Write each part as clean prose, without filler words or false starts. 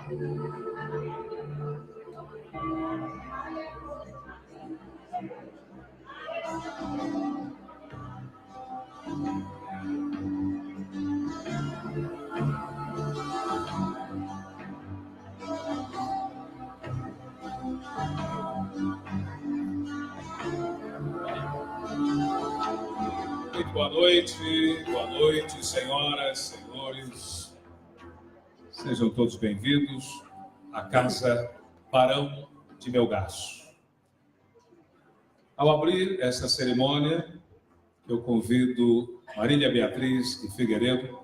Muito boa noite, senhoras, senhores. Sejam todos bem-vindos à Casa Barão de Melgaço. Ao abrir essa cerimônia, eu convido Marília Beatriz de Figueiredo,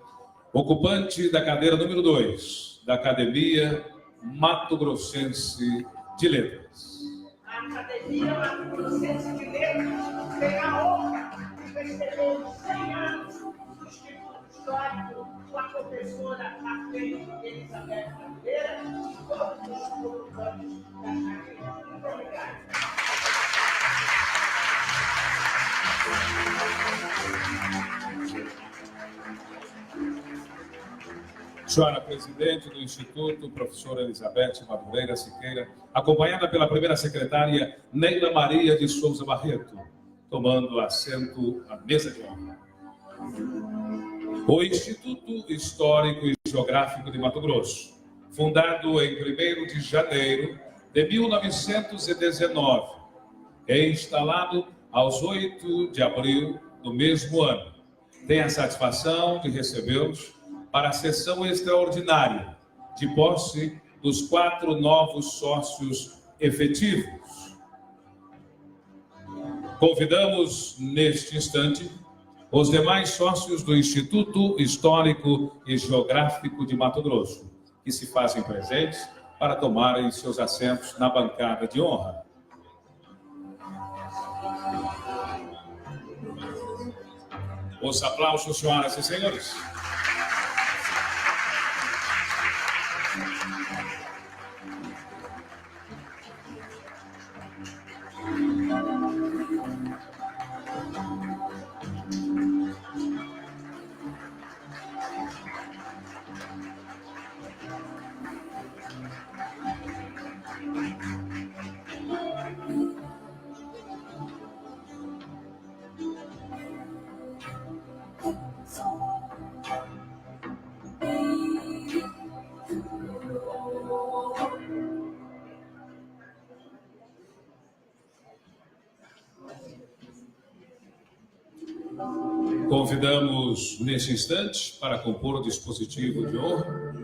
ocupante da cadeira número 2 da Academia Mato Grossense de Letras. A Academia Mato Grossense de Letras tem a honra de receber os 100 anos do Instituto Histórico com a professora Atriz Elizabeth Caveira e todos os ocupantes da Academia. Muito obrigada. Senhora Presidente do Instituto, professora Elizabeth Madureira Siqueira, acompanhada pela primeira secretária Neila Maria de Souza Barreto, tomando assento à mesa de honra. O Instituto Histórico e Geográfico de Mato Grosso, fundado em 1º de janeiro de 1919, é instalado aos 8 de abril do mesmo ano. Tenho a satisfação de recebê-los para a sessão extraordinária de posse dos 4 novos sócios efetivos. Convidamos, neste instante, os demais sócios do Instituto Histórico e Geográfico de Mato Grosso, que se fazem presentes para tomarem seus assentos na bancada de honra. Os aplausos, senhoras e senhores. Convidamos, neste instante, para compor o dispositivo de honra,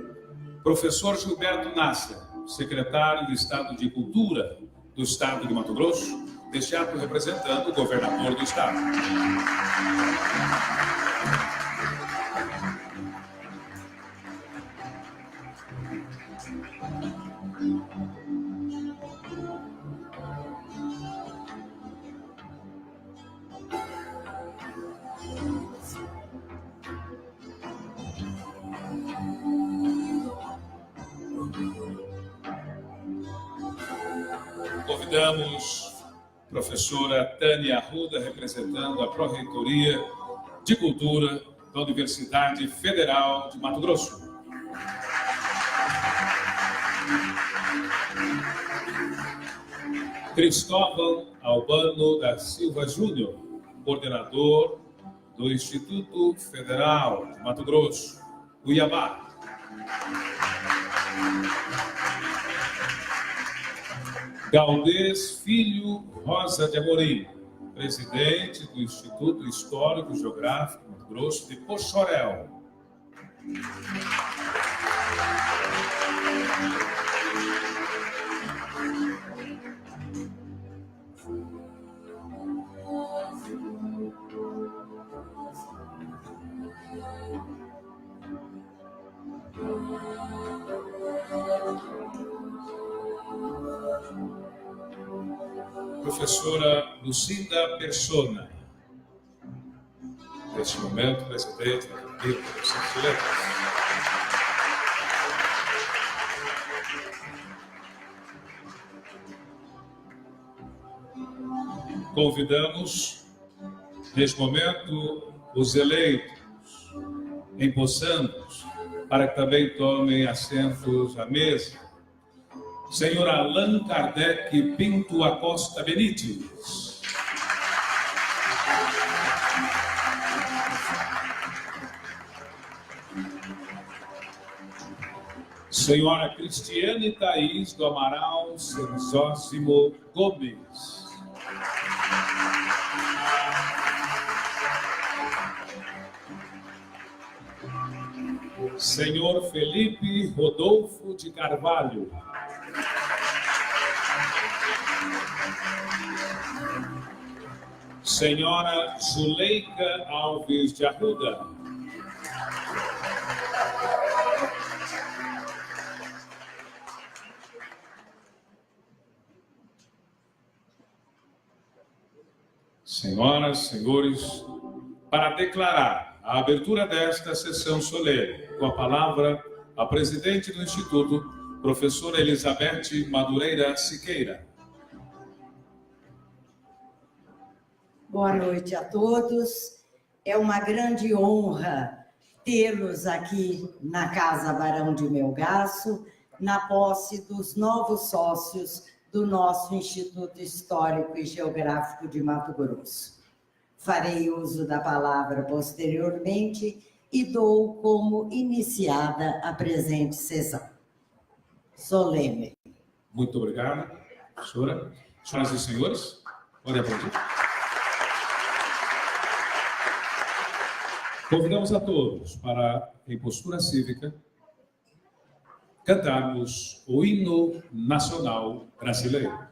professor Gilberto Nasser, secretário de Estado de Cultura do Estado de Mato Grosso, deste ato representando o governador do Estado. Convidamos a professora Tânia Arruda, representando a Pró-Reitoria de Cultura da Universidade Federal de Mato Grosso. Cristóvão Albano da Silva Júnior, coordenador do Instituto Federal de Mato Grosso, Cuiabá. Galdês Filho Rosa de Amorim, presidente do Instituto Histórico e Geográfico de Mato Grosso de Poxoréu. Professora Lucinda Persona, neste momento, presidente da Academia de Letras. Convidamos, neste momento, os eleitos, empossando para que também tomem assentos à mesa. Senhor Allan Kardec Pinto Acosta Benites. Senhora Cristiane Thaís do Amaral Serizósimo Gomes. Senhor Felipe Rodolfo de Carvalho. Senhora Zuleika Alves de Arruda. Senhoras, senhores, para declarar a abertura desta sessão solene, com a palavra a presidente do Instituto, professora Elizabeth Madureira Siqueira. Boa noite a todos. É uma grande honra tê-los aqui na Casa Barão de Melgaço, na posse dos novos sócios do nosso Instituto Histórico e Geográfico de Mato Grosso. Farei uso da palavra posteriormente e dou como iniciada a presente sessão. Solene. Muito obrigado, professora. Senhoras e senhores, podem aplaudir. Convidamos a todos para, em postura cívica, cantarmos o hino nacional brasileiro.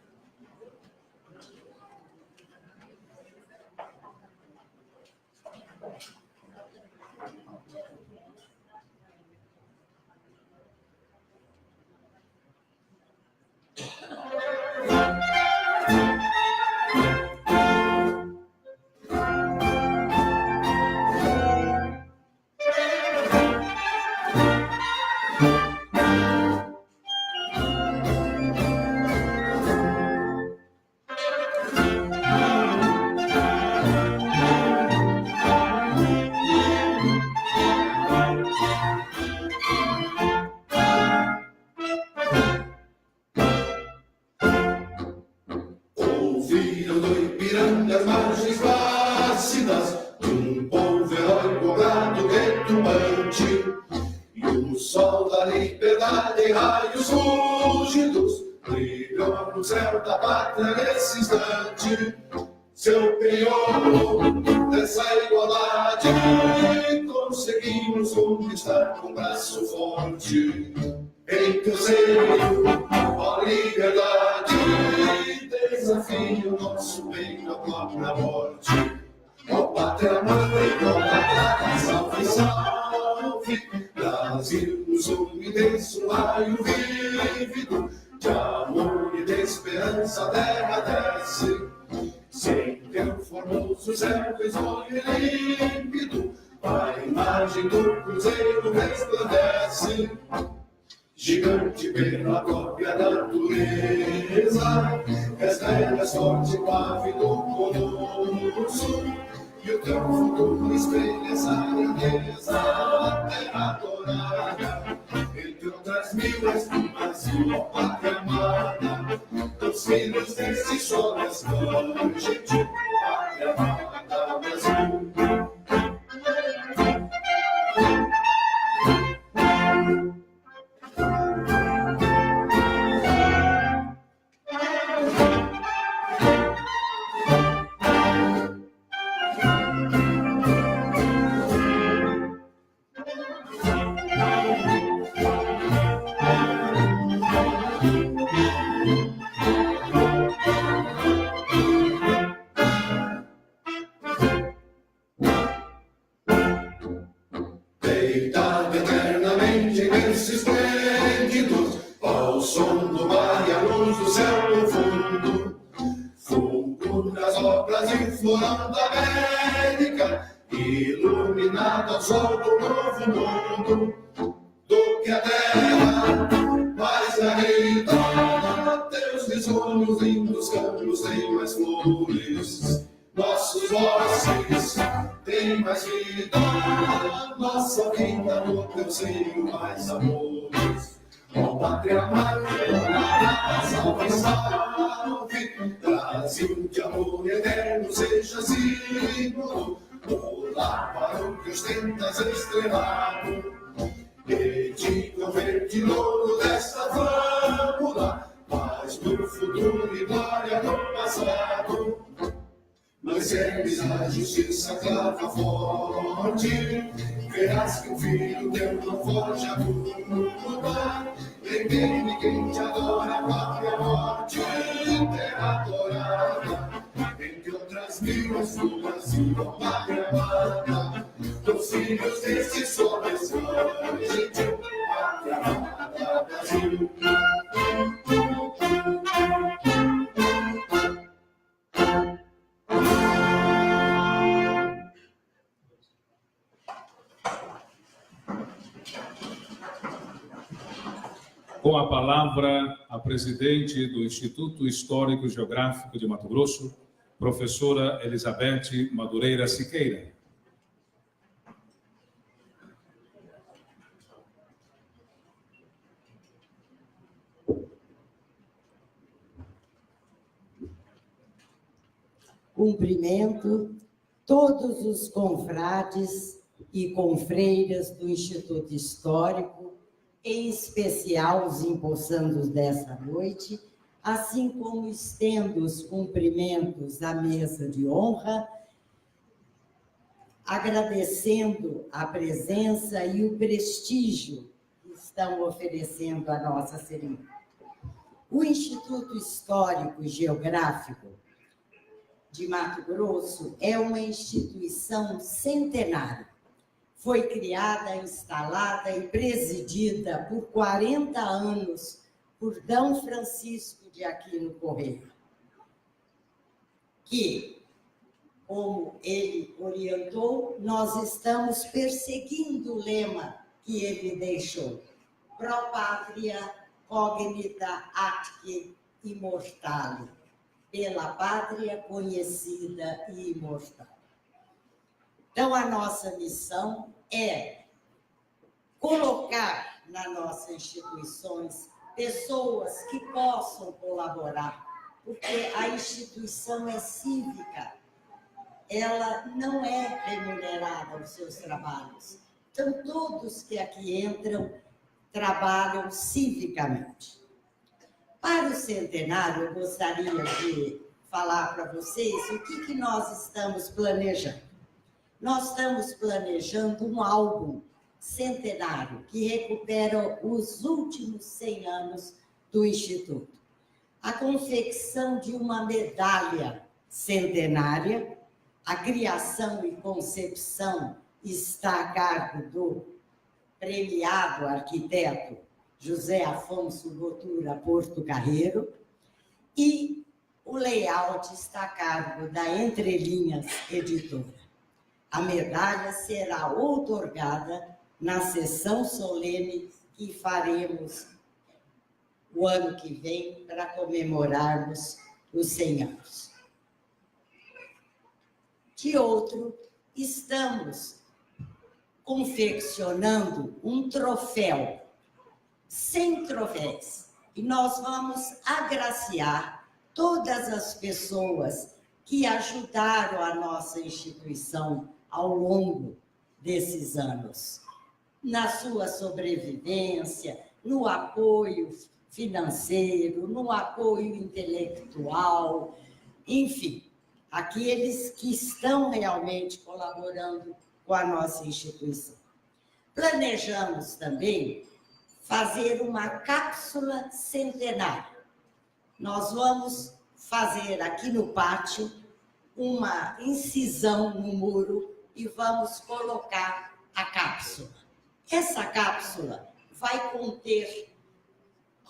Seu penhor dessa igualdade, conseguimos conquistar com braço forte. Em teu seio, ó liberdade, desafio nosso peito à própria morte. Ó pátria mãe, ó pátria, salve, salve. Brasil nos une desse um raio vívido, de amor e de esperança a terra desce. Sem teu formoso céu risonho e límpido, a imagem do cruzeiro resplandece. Gigante pela própria natureza, restregas forte com a vida do colosso, e o teu futuro espelha essa grandeza, a terra adorada, entre outras mil espumas e uma pátria amada, dos filhos desse sol resplandecente, pátria amada Brasil. Deitado eternamente nesses esplêndidos, ao som do mar e a luz do céu profundo, fogo nas obras inflorando a América, iluminado ao sol do novo mundo, do que a terra mais arreida, teus risonhos lindos campos têm mais flores. Nossos bosques têm mais vida, nossa vida no teu anseio mais amores. Ó pátria amada, salve, salve, Brasil de amor eterno seja símbolo, olá para o que ostentas estrelado, dedica o verde louro desta fábula, paz no futuro e glória no passado. Mas serves a justiça clava forte, verás que o filho teu não foge a luta. Ninguém te adora, pátria morte, terra adorada. Entre outras vilas do Brasil, ó pátria amada, dos filhos desse sol resplendente, pátria amada, Brasil. Com a palavra, a presidente do Instituto Histórico e Geográfico de Mato Grosso, professora Elizabeth Madureira Siqueira. Cumprimento todos os confrades e confreiras do Instituto Histórico, em especial os empossandos dessa noite, assim como estendo os cumprimentos à mesa de honra, agradecendo a presença e o prestígio que estão oferecendo à nossa cerimônia. O Instituto Histórico e Geográfico de Mato Grosso é uma instituição centenária. Foi criada, instalada e presidida por 40 anos por D. Francisco de Aquino Correia, que, como ele orientou, nós estamos perseguindo o lema que ele deixou: Pro Patria Cognita Atque Immortale, pela pátria conhecida e imortal. Então, a nossa missão é colocar nas nossas instituições pessoas que possam colaborar, porque a instituição é cívica, ela não é remunerada os seus trabalhos. Então, todos que aqui entram trabalham civicamente. Para o centenário, eu gostaria de falar para vocês o que nós estamos planejando. Nós estamos planejando um álbum centenário que recupera os últimos 100 anos do Instituto. A confecção de uma medalha centenária, a criação e concepção está a cargo do premiado arquiteto José Afonso Botura Porto Carreiro, e o layout está a cargo da Entrelinhas Editora. A medalha será outorgada na sessão solene que faremos o ano que vem para comemorarmos os 100 anos. De outro, estamos confeccionando um troféu, 100 troféus, e nós vamos agraciar todas as pessoas que ajudaram a nossa instituição ao longo desses anos, na sua sobrevivência, no apoio financeiro, no apoio intelectual, enfim, aqueles que estão realmente colaborando com a nossa instituição. Planejamos também fazer uma cápsula centenária. Nós vamos fazer aqui no pátio uma incisão no muro e vamos colocar a cápsula. Essa cápsula vai conter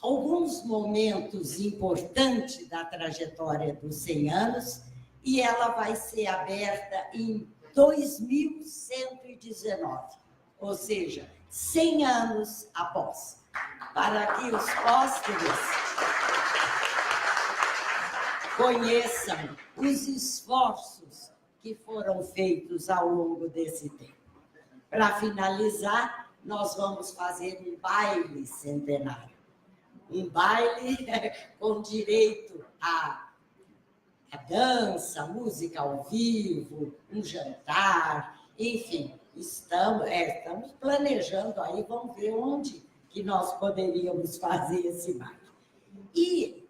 alguns momentos importantes da trajetória dos 100 anos e ela vai ser aberta em 2119, ou seja, 100 anos após, para que os pósteres conheçam os esforços que foram feitos ao longo desse tempo. Para finalizar, nós vamos fazer um baile centenário. Um baile com direito a dança, música ao vivo, um jantar, enfim, estamos planejando aí, vamos ver onde que nós poderíamos fazer esse baile. E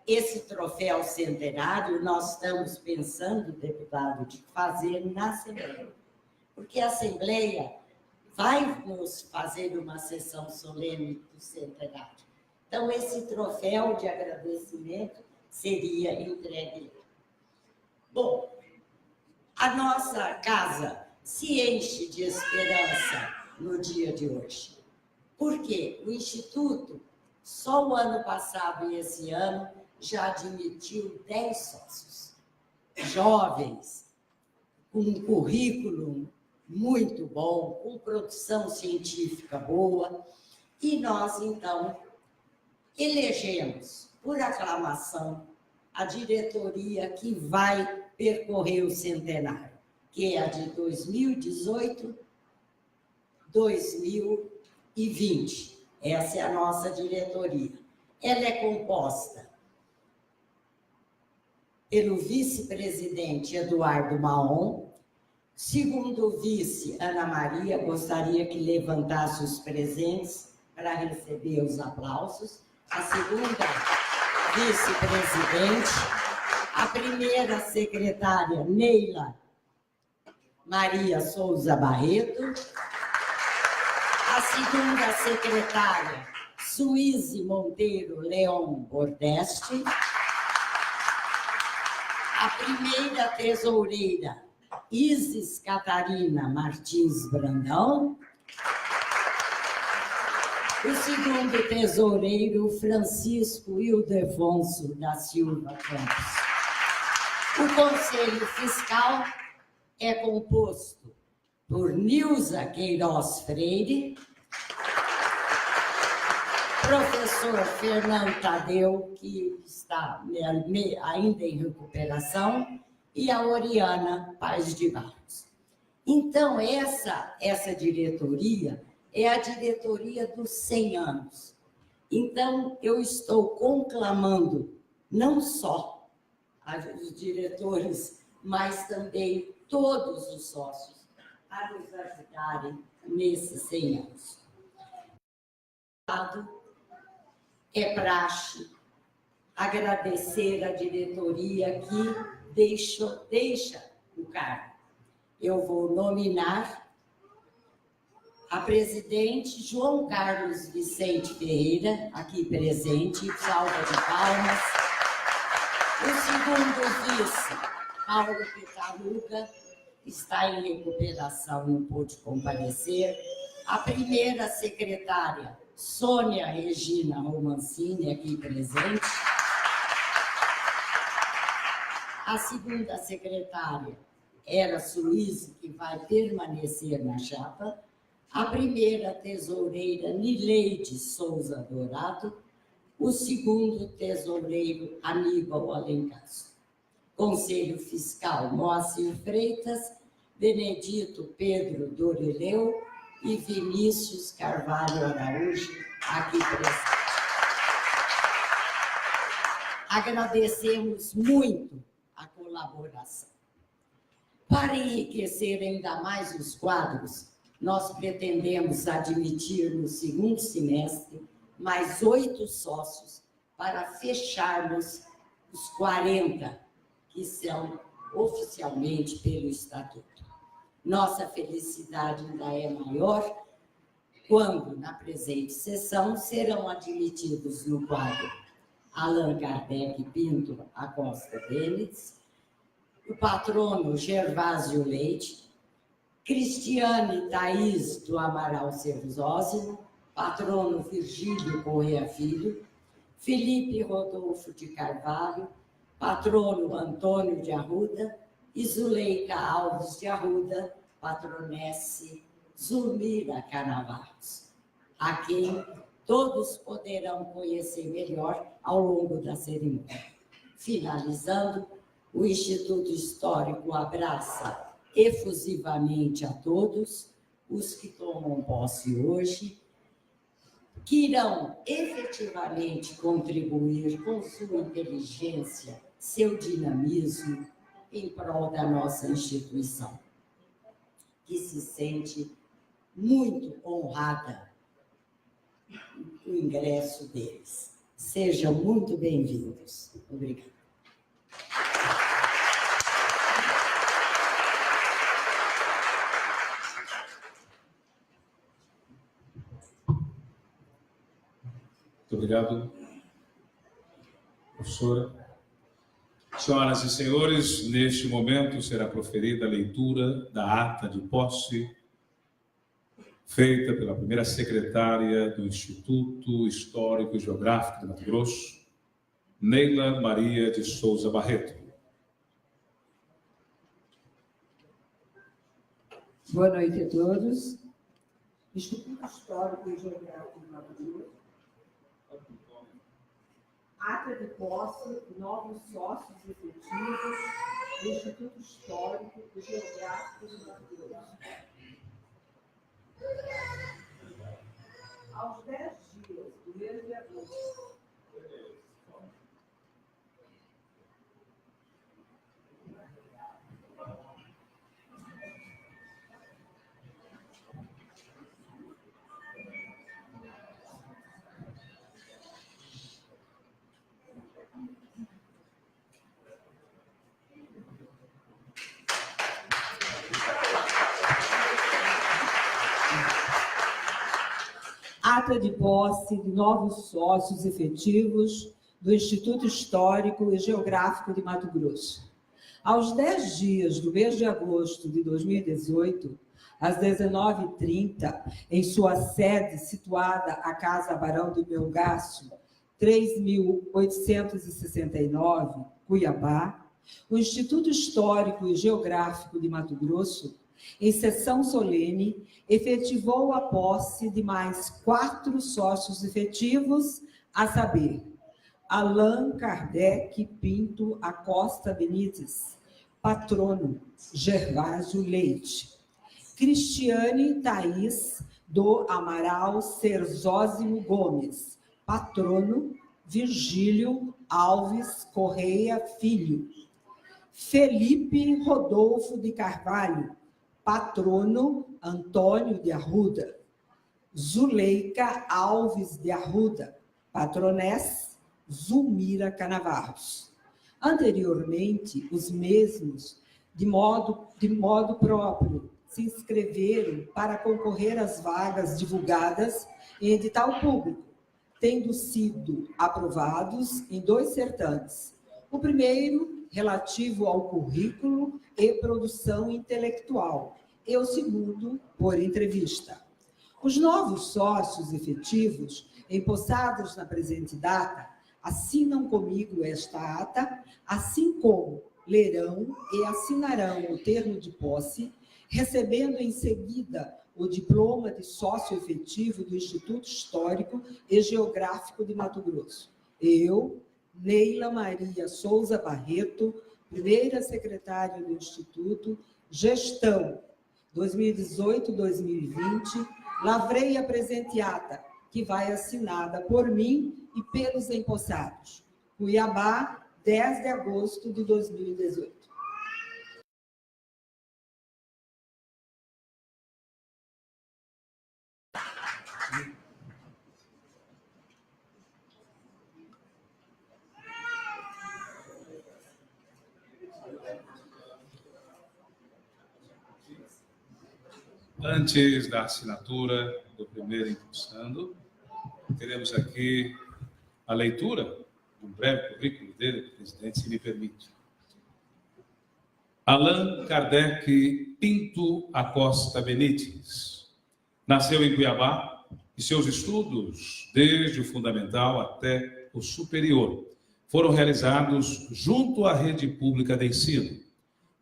esse troféu centenário nós estamos pensando, deputado, de fazer na Assembleia, porque a Assembleia vai nos fazer uma sessão solene do centenário. Então, esse troféu de agradecimento seria entregue. Bom, a nossa casa se enche de esperança no dia de hoje. Por quê? O Instituto, só o ano passado e esse ano, já admitiu 10 sócios. Jovens, com um currículo muito bom, com produção científica boa, e nós, então, elegemos, por aclamação, a diretoria que vai percorrer o centenário, que é a de 2018, 2020. Essa é a nossa diretoria. Ela é composta pelo vice-presidente Eduardo Maon, segundo vice Ana Maria, gostaria que levantasse os presentes para receber os aplausos, a segunda vice-presidente, a primeira secretária Neila Maria Souza Barreto, a segunda secretária Suíze Monteiro Leon Bordeste, a primeira tesoureira Isis Catarina Martins Brandão, o segundo tesoureiro Francisco Ildefonso da Silva Campos. O Conselho Fiscal é composto por Nilza Queiroz Freire, professor Fernando Tadeu, que está ainda em recuperação, e a Oriana Paz de Barros. Então, essa diretoria é a diretoria dos 100 anos. Então, eu estou conclamando não só os diretores, mas também todos os sócios a nos ajudarem nesses 100 anos. É praxe agradecer a diretoria que deixa o cargo. Eu vou nominar a presidente João Carlos Vicente Ferreira, aqui presente, salva de palmas. O segundo vice, Paulo Pitaruga, está em recuperação, não pôde comparecer. A primeira secretária, Sônia Regina Romancini, aqui presente. A segunda secretária era Suíze, que vai permanecer na chapa. A primeira tesoureira, Nileide Souza Dourado. O segundo tesoureiro, Aníbal Alencastro. Conselho Fiscal, Moacir Freitas, Benedito Pedro Dorileu e Vinícius Carvalho Araújo, aqui presente. Agradecemos muito a colaboração. Para enriquecer ainda mais os quadros, nós pretendemos admitir no segundo semestre mais 8 sócios para fecharmos os 40 que são oficialmente pelo Estatuto. Nossa felicidade ainda é maior quando, na presente sessão, serão admitidos no quadro Allan Kardec Pinto Acosta Deles, o patrono Gervásio Leite, Cristiane Thaís do Amaral Cervosósimo, patrono Virgílio Correa Filho, Felipe Rodolfo de Carvalho, patrono Antônio de Arruda e Zuleika Alves de Arruda, patronesse Zulmira Carnavalos, a quem todos poderão conhecer melhor ao longo da cerimônia. Finalizando, o Instituto Histórico abraça efusivamente a todos os que tomam posse hoje, que irão efetivamente contribuir com sua inteligência, seu dinamismo, em prol da nossa instituição, que se sente muito honrada com o ingresso deles. Sejam muito bem-vindos. Obrigada. Muito obrigado, professora. Senhoras e senhores, neste momento será proferida a leitura da ata de posse feita pela primeira secretária do Instituto Histórico e Geográfico de Mato Grosso, Neila Maria de Souza Barreto. Boa noite a todos. Instituto Histórico e Geográfico de Mato Grosso. Ata de posse, novos sócios efetivos do Instituto Histórico e Geográfico de Mato Grosso. Aos 10 dias do mês de agosto, ata de posse de novos sócios efetivos do Instituto Histórico e Geográfico de Mato Grosso. Aos 10 dias do mês de agosto de 2018, às 19h30, em sua sede situada a Casa Barão de Melgaço, 3.869, Cuiabá, o Instituto Histórico e Geográfico de Mato Grosso, em sessão solene, efetivou a posse de mais 4 sócios efetivos, a saber, Allan Kardec Pinto Acosta Benites, patrono, Gervásio Leite, Cristiane Thaís do Amaral Serzósimo Gomes, patrono, Virgílio Alves Correia Filho, Felipe Rodolfo de Carvalho, patrono, Antônio de Arruda, Zuleika Alves de Arruda, patronés, Zulmira Canavarros. Anteriormente, os mesmos, de modo próprio, se inscreveram para concorrer às vagas divulgadas em edital público, tendo sido aprovados em 2 certames. O primeiro, relativo ao currículo e produção intelectual, e o segundo, por entrevista. Os novos sócios efetivos, empossados na presente data, assinam comigo esta ata, assim como lerão e assinarão o termo de posse, recebendo em seguida o diploma de sócio efetivo do Instituto Histórico e Geográfico de Mato Grosso. Eu, Neila Maria Souza Barreto, primeira secretária do Instituto, gestão 2018-2020, lavrei a presente ata, que vai assinada por mim e pelos empossados. Cuiabá, 10 de agosto de 2018. Antes da assinatura do primeiro empossando, teremos aqui a leitura de um breve currículo dele, presidente, se me permite. Allan Kardec Pinto Acosta Benites. Nasceu em Cuiabá e seus estudos, desde o fundamental até o superior, foram realizados junto à rede pública de ensino.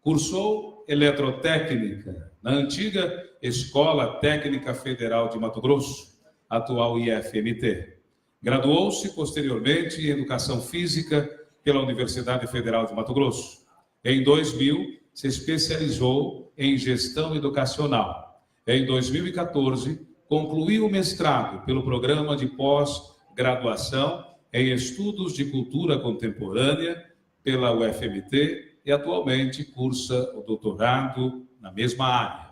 Cursou eletrotécnica na antiga Escola Técnica Federal de Mato Grosso, atual IFMT. Graduou-se posteriormente em Educação Física pela Universidade Federal de Mato Grosso. Em 2000, se especializou em Gestão Educacional. Em 2014, concluiu o mestrado pelo Programa de Pós-Graduação em Estudos de Cultura Contemporânea pela UFMT e atualmente cursa o doutorado na mesma área.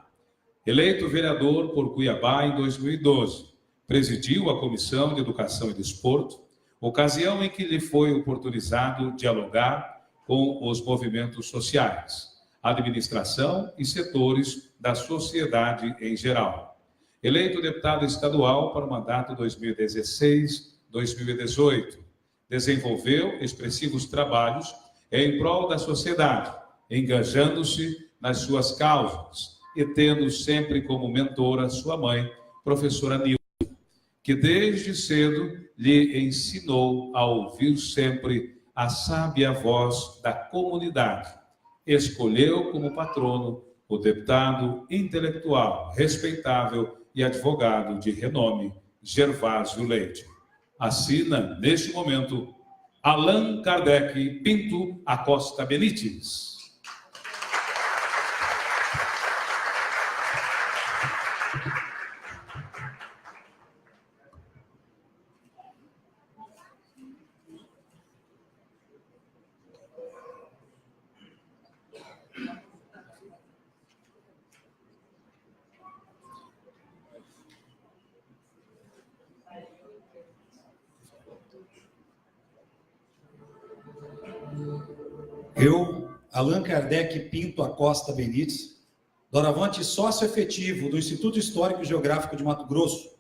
Eleito vereador por Cuiabá em 2012, presidiu a Comissão de Educação e Desporto, ocasião em que lhe foi oportunizado dialogar com os movimentos sociais, administração e setores da sociedade em geral. Eleito deputado estadual para o mandato 2016-2018, desenvolveu expressivos trabalhos em prol da sociedade, engajando-se nas suas causas e tendo sempre como mentora sua mãe, professora Nilda, que desde cedo lhe ensinou a ouvir sempre a sábia voz da comunidade. Escolheu como patrono o deputado intelectual, respeitável e advogado de renome, Gervásio Leite. Assina, neste momento, Allan Kardec Pinto Acosta Benites. Eu, Allan Kardec Pinto Acosta Benites, doravante sócio efetivo do Instituto Histórico e Geográfico de Mato Grosso,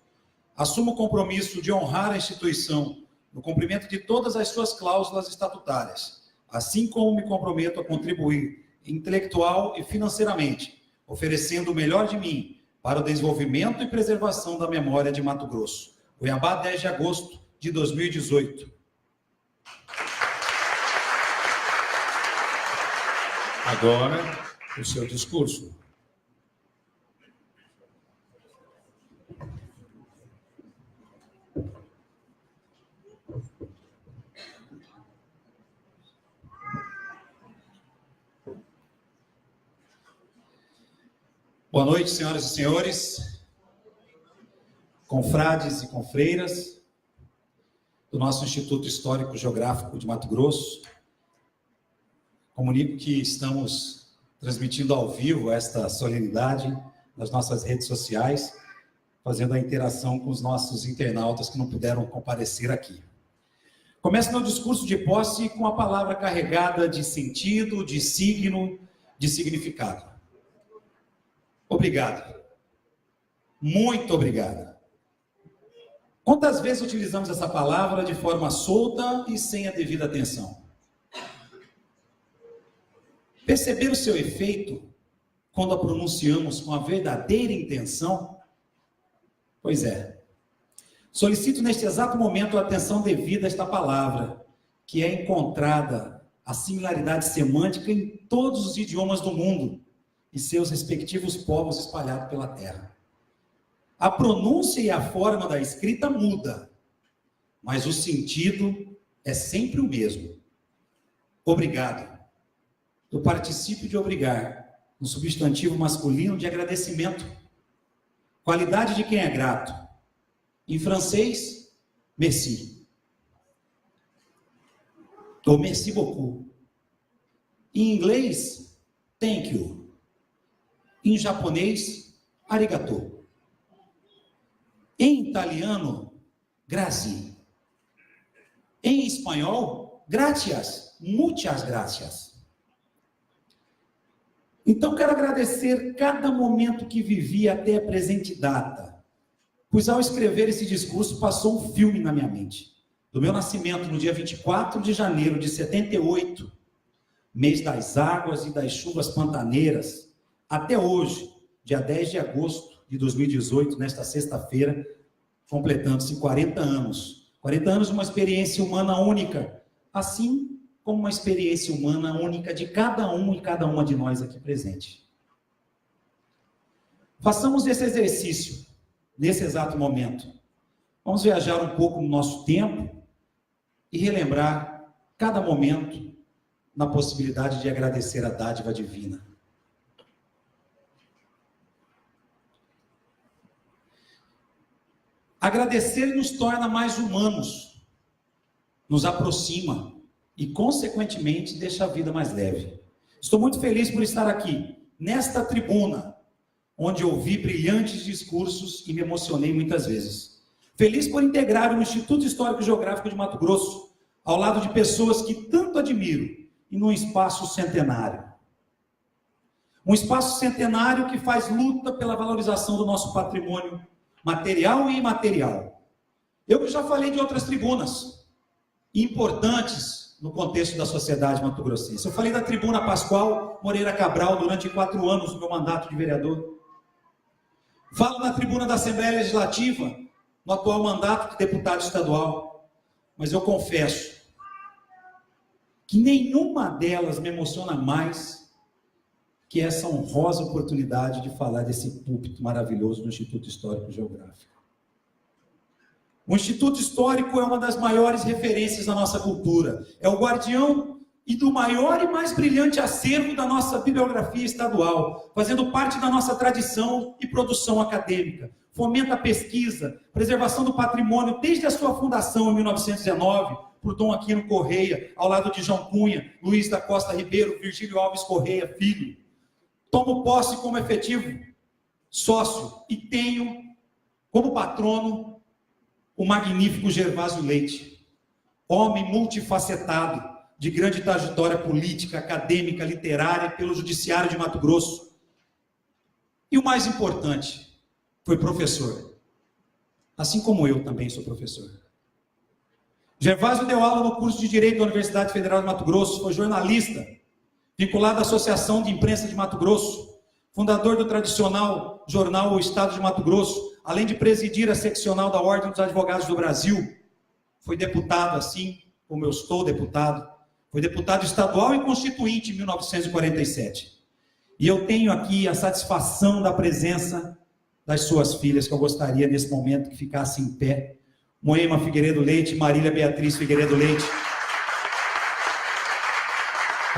assumo o compromisso de honrar a instituição no cumprimento de todas as suas cláusulas estatutárias, assim como me comprometo a contribuir intelectual e financeiramente, oferecendo o melhor de mim para o desenvolvimento e preservação da memória de Mato Grosso. Cuiabá, 10 de agosto de 2018. Agora, o seu discurso. Boa noite, senhoras e senhores, confrades e confreiras do nosso Instituto Histórico e Geográfico de Mato Grosso. Comunico que estamos transmitindo ao vivo esta solenidade nas nossas redes sociais, fazendo a interação com os nossos internautas que não puderam comparecer aqui. Começo meu discurso de posse com a palavra carregada de sentido, de signo, de significado. Obrigado. Muito obrigado. Quantas vezes utilizamos essa palavra de forma solta e sem a devida atenção? Perceber o seu efeito quando a pronunciamos com a verdadeira intenção? Pois é. Solicito neste exato momento a atenção devida a esta palavra, que é encontrada a similaridade semântica em todos os idiomas do mundo e seus respectivos povos espalhados pela terra. A pronúncia e a forma da escrita muda, mas o sentido é sempre o mesmo. Obrigado. Do particípio de obrigar, no substantivo masculino de agradecimento. Qualidade de quem é grato. Em francês, merci. Ou merci beaucoup. Em inglês, thank you. Em japonês, arigato. Em italiano, grazie. Em espanhol, gracias. Muchas gracias. Então, quero agradecer cada momento que vivi até a presente data, pois ao escrever esse discurso passou um filme na minha mente. Do meu nascimento no dia 24 de janeiro de 78, mês das águas e das chuvas pantaneiras, até hoje, dia 10 de agosto de 2018, nesta sexta-feira, completando-se 40 anos. 40 anos de uma experiência humana única, assim como uma experiência humana única de cada um e cada uma de nós aqui presente. Façamos esse exercício nesse exato momento. Vamos viajar um pouco no nosso tempo e relembrar cada momento na possibilidade de agradecer a dádiva divina. Agradecer nos torna mais humanos, nos aproxima e, consequentemente, deixa a vida mais leve. Estou muito feliz por estar aqui, nesta tribuna, onde ouvi brilhantes discursos e me emocionei muitas vezes. Feliz por integrar o Instituto Histórico e Geográfico de Mato Grosso, ao lado de pessoas que tanto admiro, e num espaço centenário. Um espaço centenário que faz luta pela valorização do nosso patrimônio material e imaterial. Eu que já falei de outras tribunas importantes no contexto da sociedade mato-grossense. Eu falei da tribuna Pascoal Moreira Cabral durante 4 anos do meu mandato de vereador. Falo na tribuna da Assembleia Legislativa, no atual mandato de deputado estadual. Mas eu confesso que nenhuma delas me emociona mais que essa honrosa oportunidade de falar desse púlpito maravilhoso do Instituto Histórico e Geográfico. O Instituto Histórico é uma das maiores referências da nossa cultura. É o guardião e do maior e mais brilhante acervo da nossa bibliografia estadual, fazendo parte da nossa tradição e produção acadêmica. Fomenta a pesquisa, preservação do patrimônio desde a sua fundação em 1919, por Dom Aquino Correia, ao lado de João Cunha, Luiz da Costa Ribeiro, Virgílio Alves Correia, filho. Tomo posse como efetivo sócio e tenho como patrono o magnífico Gervásio Leite, homem multifacetado, de grande trajetória política, acadêmica, literária, pelo Judiciário de Mato Grosso. E o mais importante, foi professor. Assim como eu também sou professor. Gervásio deu aula no curso de Direito da Universidade Federal de Mato Grosso, foi jornalista, vinculado à Associação de Imprensa de Mato Grosso, fundador do tradicional jornal O Estado de Mato Grosso, além de presidir a seccional da Ordem dos Advogados do Brasil. Foi deputado, assim como eu estou deputado. Foi deputado estadual e constituinte em 1947. E eu tenho aqui a satisfação da presença das suas filhas, que eu gostaria nesse momento que ficassem em pé. Moema Figueiredo Leite e Marília Beatriz Figueiredo Leite.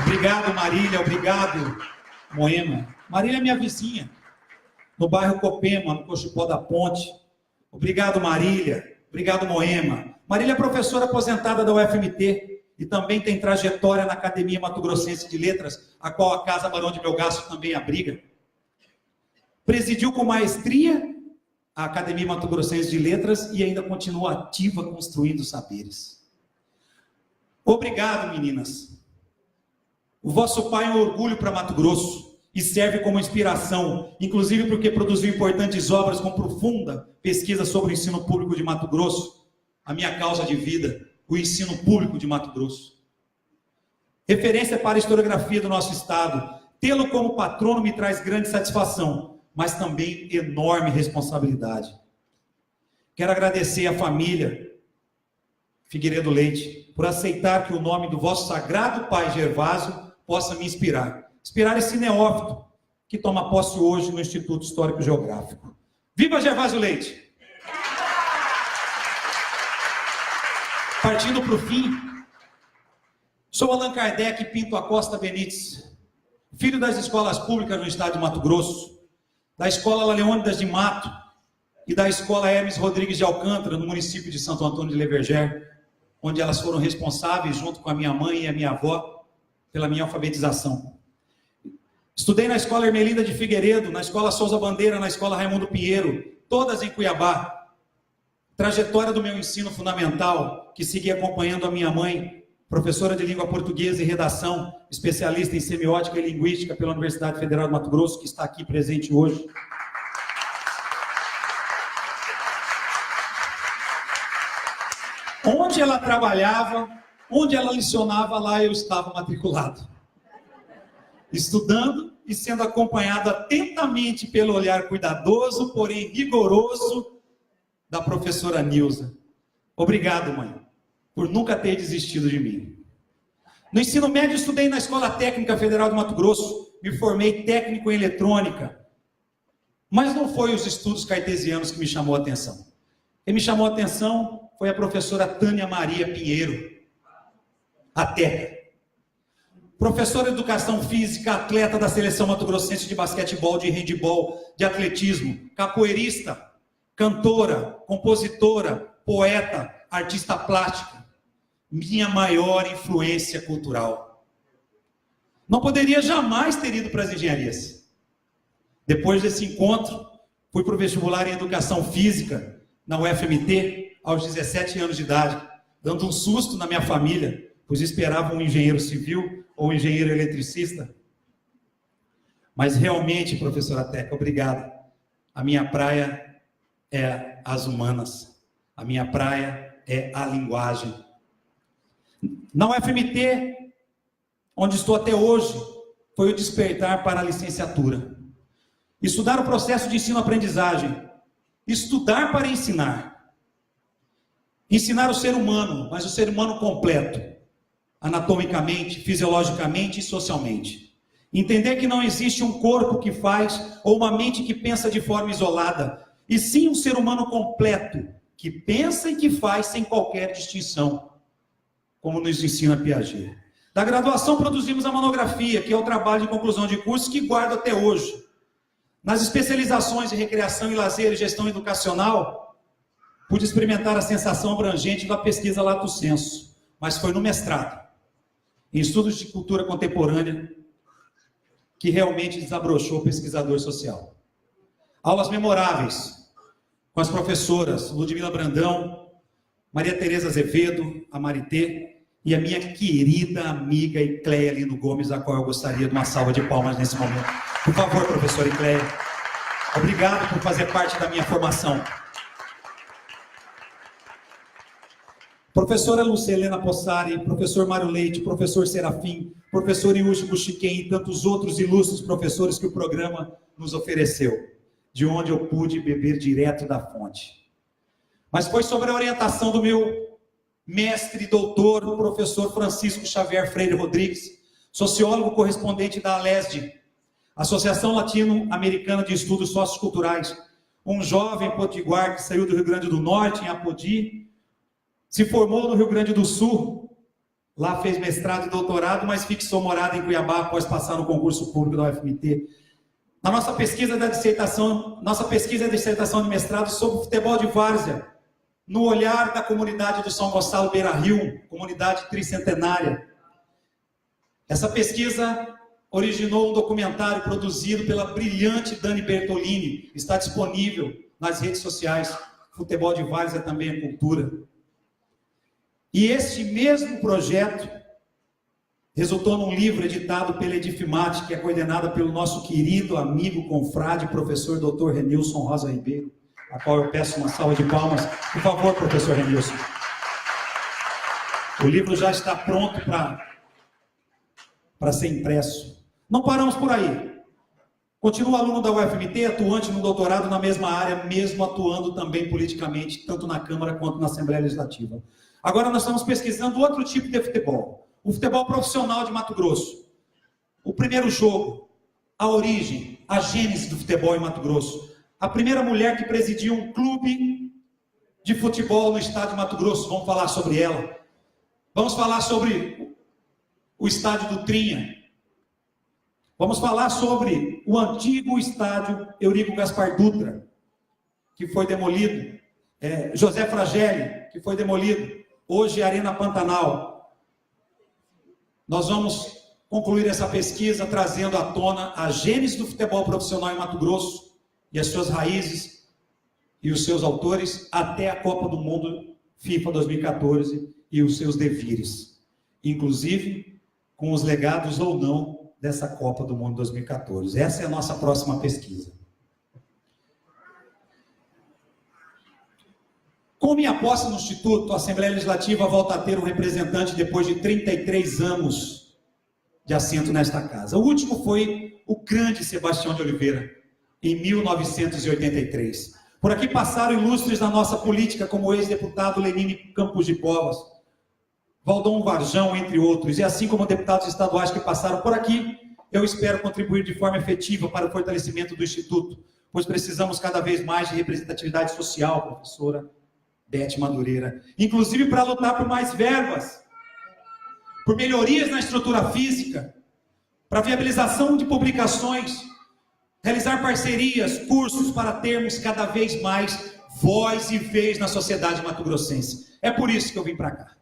Obrigado, Marília, obrigado, Moema. Marília é minha vizinha, no bairro Copema, no Cochipó da Ponte. Obrigado, Marília. Obrigado, Moema. Marília é professora aposentada da UFMT e também tem trajetória na Academia Mato Grossense de Letras, a qual a Casa Barão de Melgaço também abriga. Presidiu com maestria a Academia Mato Grossense de Letras e ainda continua ativa construindo saberes. Obrigado, meninas. O vosso pai é um orgulho para Mato Grosso e serve como inspiração, inclusive porque produziu importantes obras com profunda pesquisa sobre o ensino público de Mato Grosso, a minha causa de vida, o ensino público de Mato Grosso. Referência para a historiografia do nosso estado. Tê-lo como patrono me traz grande satisfação, mas também enorme responsabilidade. Quero agradecer à família Figueiredo Leite por aceitar que o nome do vosso sagrado pai Gervásio possa me inspirar. Inspirar esse neófito que toma posse hoje no Instituto Histórico e Geográfico. Viva Gervásio Leite! Partindo para o fim, sou Allan Kardec Pinto Acosta Benites, filho das escolas públicas no estado de Mato Grosso, da Escola Leônidas de Mato e da Escola Hermes Rodrigues de Alcântara, no município de Santo Antônio de Leverger, onde elas foram responsáveis, junto com a minha mãe e a minha avó, pela minha alfabetização. Estudei na Escola Ermelinda de Figueiredo, na Escola Souza Bandeira, na Escola Raimundo Pinheiro, todas em Cuiabá. Trajetória do meu ensino fundamental, que segui acompanhando a minha mãe, professora de língua portuguesa e redação, especialista em semiótica e linguística pela Universidade Federal de Mato Grosso, que está aqui presente hoje. Onde ela trabalhava, onde ela lecionava, lá eu estava matriculado. Estudando e sendo acompanhado atentamente pelo olhar cuidadoso, porém rigoroso, da professora Nilza. Obrigado, mãe, por nunca ter desistido de mim. No ensino médio, estudei na Escola Técnica Federal de Mato Grosso, me formei técnico em eletrônica, mas não foi os estudos cartesianos que me chamou a atenção. Quem me chamou a atenção foi a professora Tânia Maria Pinheiro, a Teca. Professora de Educação Física, atleta da Seleção Mato Grossense de basquetebol, de handebol, de atletismo, capoeirista, cantora, compositora, poeta, artista plástica, minha maior influência cultural. Não poderia jamais ter ido para as engenharias. Depois desse encontro, fui para o vestibular em Educação Física, na UFMT, aos 17 anos de idade, dando um susto na minha família, pois esperava um engenheiro civil ou um engenheiro eletricista. Mas realmente, professora Teca, obrigado. A minha praia é as humanas. A minha praia é a linguagem. Na UFMT, onde estou até hoje, foi o despertar para a licenciatura. Estudar o processo de ensino-aprendizagem. Estudar para ensinar. Ensinar o ser humano, mas o ser humano completo. Anatomicamente, fisiologicamente e socialmente. Entender que não existe um corpo que faz ou uma mente que pensa de forma isolada, e sim um ser humano completo, que pensa e que faz sem qualquer distinção, como nos ensina Piaget. Da graduação produzimos a monografia, que é o trabalho de conclusão de curso que guardo até hoje. Nas especializações de recreação e lazer e gestão educacional, pude experimentar a sensação abrangente da pesquisa lato sensu, mas foi no mestrado, em estudos de cultura contemporânea, que realmente desabrochou o pesquisador social. Aulas memoráveis com as professoras Ludmila Brandão, Maria Tereza Azevedo, a Marité, e a minha querida amiga Icleia Lino Gomes, a qual eu gostaria de uma salva de palmas nesse momento. Por favor, professora Icleia, obrigado por fazer parte da minha formação. Professora Lucelena Possari, professor Mário Leite, professor Serafim, professor Yushi Bushiken e tantos outros ilustres professores que o programa nos ofereceu, de onde eu pude beber direto da fonte. Mas foi sobre a orientação do meu mestre e doutor, o professor Francisco Xavier Freire Rodrigues, sociólogo correspondente da ALESD, Associação Latino-Americana de Estudos Socioculturais, um jovem potiguar que saiu do Rio Grande do Norte, em Apodi, se formou no Rio Grande do Sul, lá fez mestrado e doutorado, mas fixou morada em Cuiabá após passar no concurso público da UFMT. Na nossa pesquisa da dissertação, de mestrado sobre futebol de várzea, no olhar da comunidade do São Gonçalo Beira-Rio, comunidade tricentenária. Essa pesquisa originou um documentário produzido pela brilhante Dani Bertolini, está disponível nas redes sociais. Futebol de várzea também é cultura. E este mesmo projeto resultou num livro editado pela Edifimate, que é coordenada pelo nosso querido amigo, confrade, professor Dr. Renilson Rosa Ribeiro, a qual eu peço uma salva de palmas. Por favor, professor Renilson. O livro já está pronto para ser impresso. Não paramos por aí. Continuo aluno da UFMT, atuante no doutorado na mesma área, mesmo atuando também politicamente, tanto na Câmara quanto na Assembleia Legislativa. Agora nós estamos pesquisando outro tipo de futebol, o futebol profissional de Mato Grosso. O primeiro jogo, a origem, a gênese do futebol em Mato Grosso. A primeira mulher que presidiu um clube de futebol no estado de Mato Grosso, vamos falar sobre ela. Vamos falar sobre o estádio do Trinha. Vamos falar sobre o antigo estádio Eurico Gaspar Dutra, que foi demolido. José Fragelli, que foi demolido. Hoje, Arena Pantanal. Nós vamos concluir essa pesquisa trazendo à tona a gênese do futebol profissional em Mato Grosso e as suas raízes e os seus autores até a Copa do Mundo FIFA 2014 e os seus devires, inclusive com os legados ou não dessa Copa do Mundo 2014. Essa é a nossa próxima pesquisa. Com minha posse no Instituto, a Assembleia Legislativa volta a ter um representante depois de 33 anos de assento nesta casa. O último foi o grande Sebastião de Oliveira, em 1983. Por aqui passaram ilustres da nossa política, como o ex-deputado Lenine Campos de Povas, Valdom Varjão, entre outros, e assim como deputados estaduais que passaram por aqui, eu espero contribuir de forma efetiva para o fortalecimento do Instituto, pois precisamos cada vez mais de representatividade social, professora Beth Madureira, inclusive para lutar por mais verbas, por melhorias na estrutura física, para viabilização de publicações, realizar parcerias, cursos para termos cada vez mais voz e vez na sociedade mato-grossense. É por isso que eu vim para cá.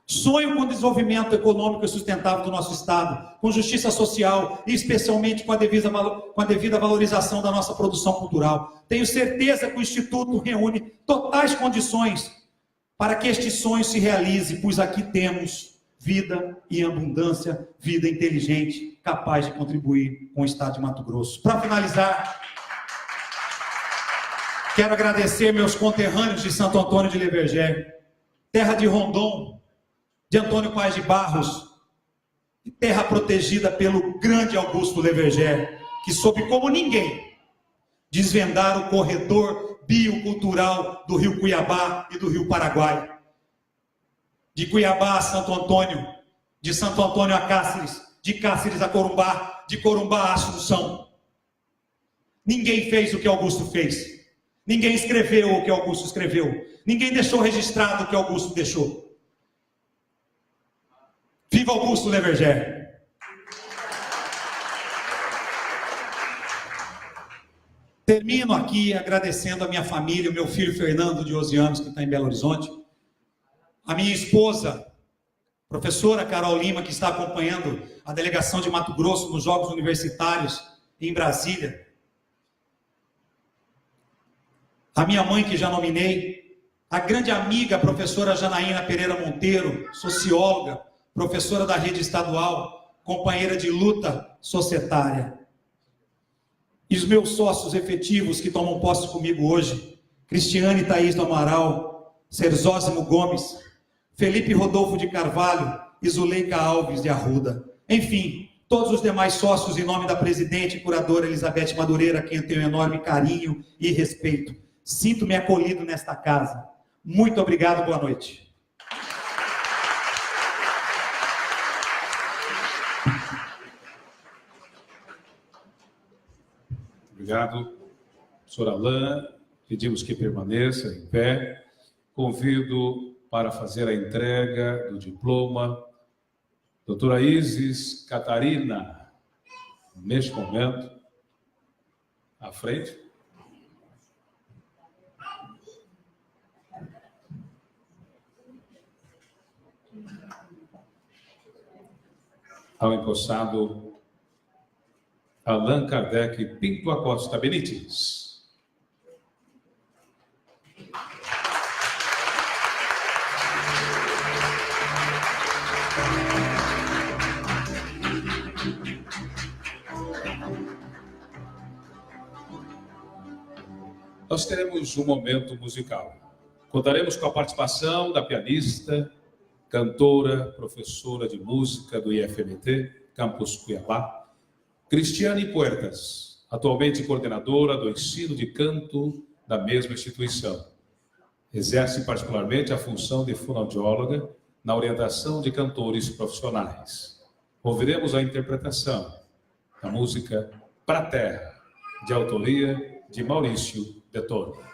Sonho com o desenvolvimento econômico e sustentável do nosso Estado, com justiça social e especialmente com a devida valorização da nossa produção cultural. Tenho certeza que o Instituto reúne totais condições para que este sonho se realize, pois aqui temos vida e abundância, vida inteligente, capaz de contribuir com o Estado de Mato Grosso. Para finalizar, quero agradecer meus conterrâneos de Santo Antônio de Levergé, terra de Rondon, de Antônio Paz de Barros, terra protegida pelo grande Augusto Levergé, que soube como ninguém desvendar o corredor biocultural do Rio Cuiabá e do Rio Paraguai. De Cuiabá a Santo Antônio, de Santo Antônio a Cáceres, de Cáceres a Corumbá, de Corumbá a Assunção. Ninguém fez o que Augusto fez. Ninguém escreveu o que Augusto escreveu. Ninguém deixou registrado o que Augusto deixou. Viva Augusto Levergé! Termino aqui agradecendo a minha família, o meu filho Fernando, de 11 anos, que está em Belo Horizonte, a minha esposa, professora Carol Lima, que está acompanhando a delegação de Mato Grosso nos Jogos Universitários em Brasília, a minha mãe, que já nominei, a grande amiga, a professora Janaína Pereira Monteiro, socióloga, professora da rede estadual, companheira de luta societária. E os meus sócios efetivos que tomam posse comigo hoje, Cristiane Thaís do Amaral, Serzósimo Gomes, Felipe Rodolfo de Carvalho e Zuleika Alves de Arruda. Enfim, todos os demais sócios, em nome da presidente e curadora Elizabeth Madureira, a quem eu tenho enorme carinho e respeito. Sinto-me acolhido nesta casa. Muito obrigado, boa noite. Obrigado, professor Alain. Pedimos que permaneça em pé. Convido para fazer a entrega do diploma doutora Isis Catarina, neste momento, à frente. Ao empossado Allan Kardec Pinto Acosta Benítez. Nós teremos um momento musical. Contaremos com a participação da pianista, cantora, professora de música do IFMT, Campus Cuiabá, Cristiane Puertas, atualmente coordenadora do ensino de canto da mesma instituição. Exerce particularmente a função de fonoaudióloga na orientação de cantores profissionais. Ouviremos a interpretação da música Pra Terra, de autoria de Maurício de Toro.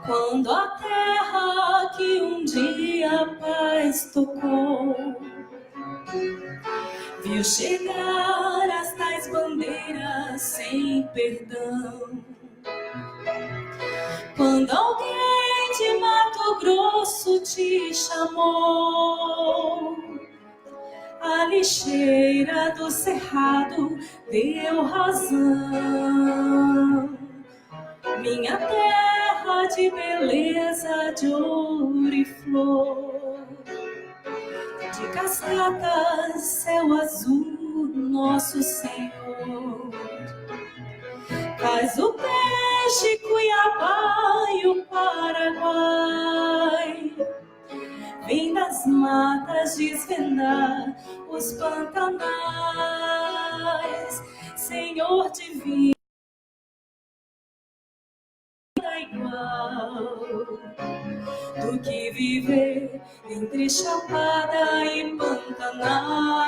Quando a terra que um dia a paz tocou viu chegar as tais bandeiras sem perdão, quando alguém de Mato Grosso te chamou, a lixeira do cerrado deu razão. Minha terra de beleza, de ouro e flor, de cascatas, céu azul nosso Senhor. Faz o peixe Cuiabá e o Paraguai, vem das matas desvendar os pantanais, Senhor divino, igual do que viver entre Chapada e Pantanal.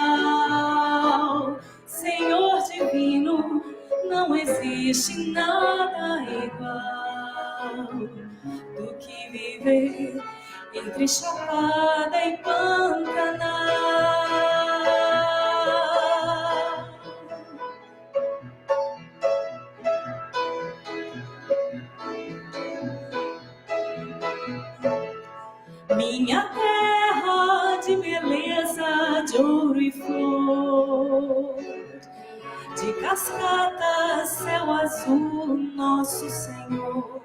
Senhor divino, não existe nada igual do que viver entre Chapada e Pantanal. Minha terra de beleza, de ouro e flor, de cascatas, céu azul, nosso Senhor.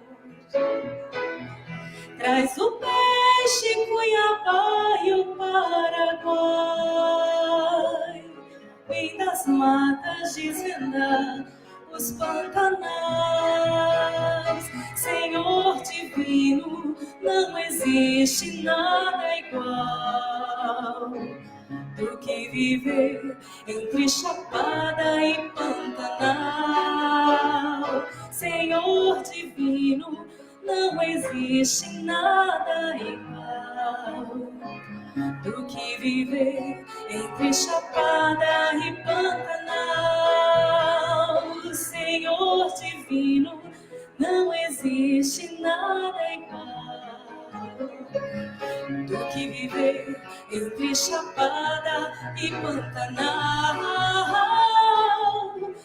Traz o peixe Cuiabá e o Paraguai, vem das matas desvendar os pantanais. Senhor divino, não existe nada igual do que viver entre Chapada e Pantanal. Senhor divino, não existe nada igual do que viver entre Chapada e Pantanal. Senhor divino, não existe nada igual do que viver entre Chapada e Pantanal.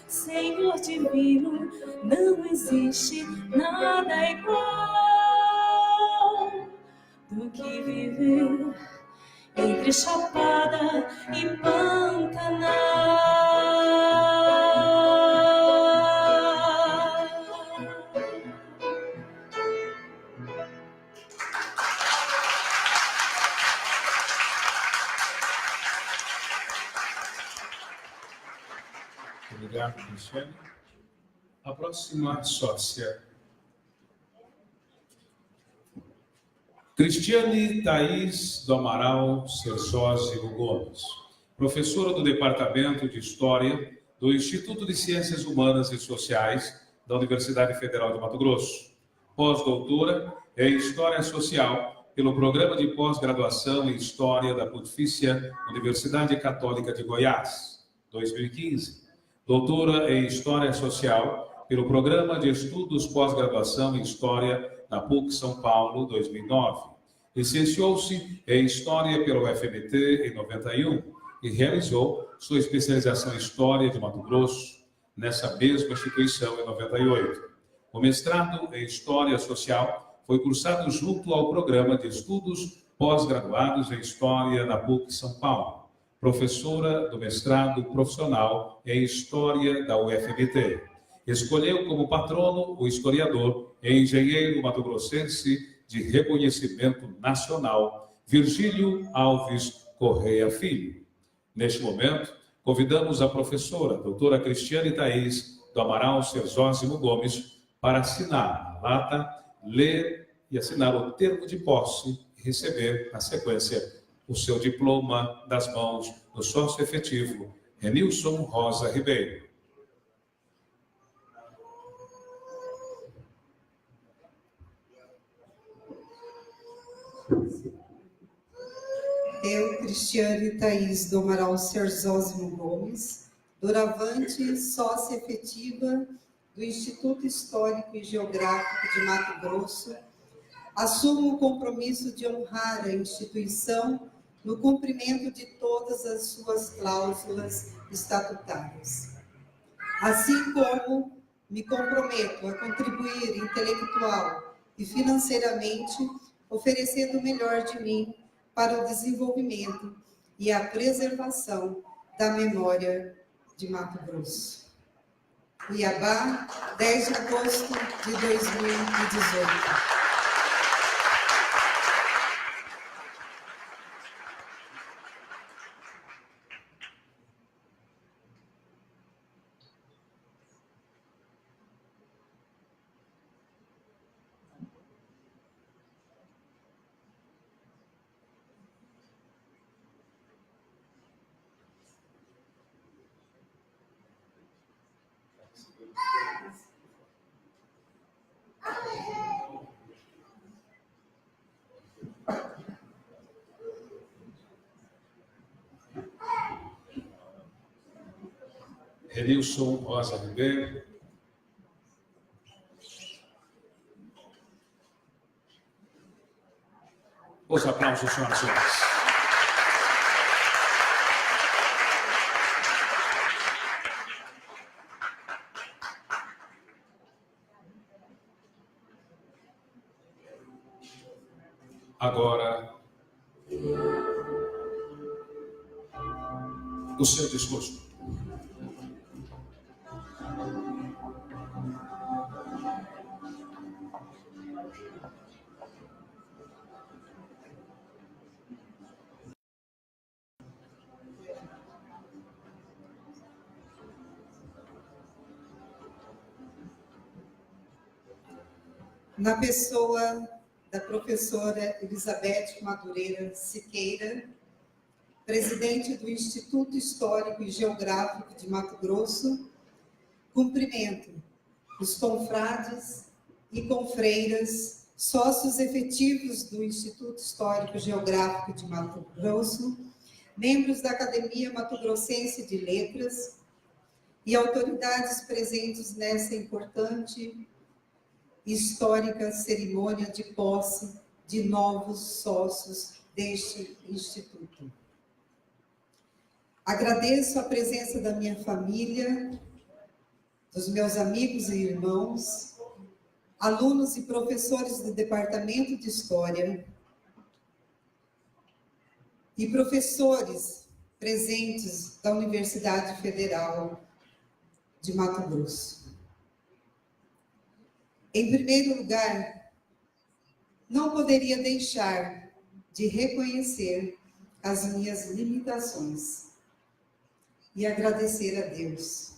Senhor divino, não existe nada igual do que viver entre Chapada e Pantanal. Obrigado, Cristiane. A próxima sócia. Cristiane Thaís do Amaral Cerzósimo Gomes, professora do Departamento de História do Instituto de Ciências Humanas e Sociais da Universidade Federal de Mato Grosso, pós-doutora em História Social pelo Programa de Pós-Graduação em História da Pontifícia Universidade Católica de Goiás, 2015. Doutora em História Social pelo Programa de Estudos Pós-Graduação em História da PUC São Paulo, 2009. Licenciou-se em História pelo UFMT em 91 e realizou sua especialização em História de Mato Grosso nessa mesma instituição em 98. O mestrado em História Social foi cursado junto ao Programa de Estudos Pós-Graduados em História da PUC São Paulo. Professora do mestrado profissional em História da UFMT. Escolheu como patrono o historiador e engenheiro mato-grossense de reconhecimento nacional, Virgílio Alves Correia Filho. Neste momento, convidamos a professora, doutora Cristiane Thaís do Amaral Cerzósimo Gomes, para assinar a ata, ler e assinar o termo de posse e receber, na sequência, o seu diploma das mãos do sócio efetivo, Renilson Rosa Ribeiro. Eu, Cristiane Thaís do Amaral Cerzósimo Gomes, doravante sócia efetiva do Instituto Histórico e Geográfico de Mato Grosso, assumo o compromisso de honrar a instituição no cumprimento de todas as suas cláusulas estatutárias. Assim como me comprometo a contribuir intelectual e financeiramente, oferecendo o melhor de mim para o desenvolvimento e a preservação da memória de Mato Grosso. Cuiabá, 10 de agosto de 2018. Renilson Rosa Ribeiro. Os aplausos, senhoras e senhores. Agora, o seu discurso. Na pessoa da professora Elizabeth Madureira Siqueira, presidente do Instituto Histórico e Geográfico de Mato Grosso, cumprimento os confrades e confreiras, sócios efetivos do Instituto Histórico e Geográfico de Mato Grosso, membros da Academia Mato Grossense de Letras e autoridades presentes nessa importante histórica cerimônia de posse de novos sócios deste instituto. Agradeço a presença da minha família, dos meus amigos e irmãos, alunos e professores do Departamento de História e professores presentes da Universidade Federal de Mato Grosso. Em primeiro lugar, não poderia deixar de reconhecer as minhas limitações e agradecer a Deus,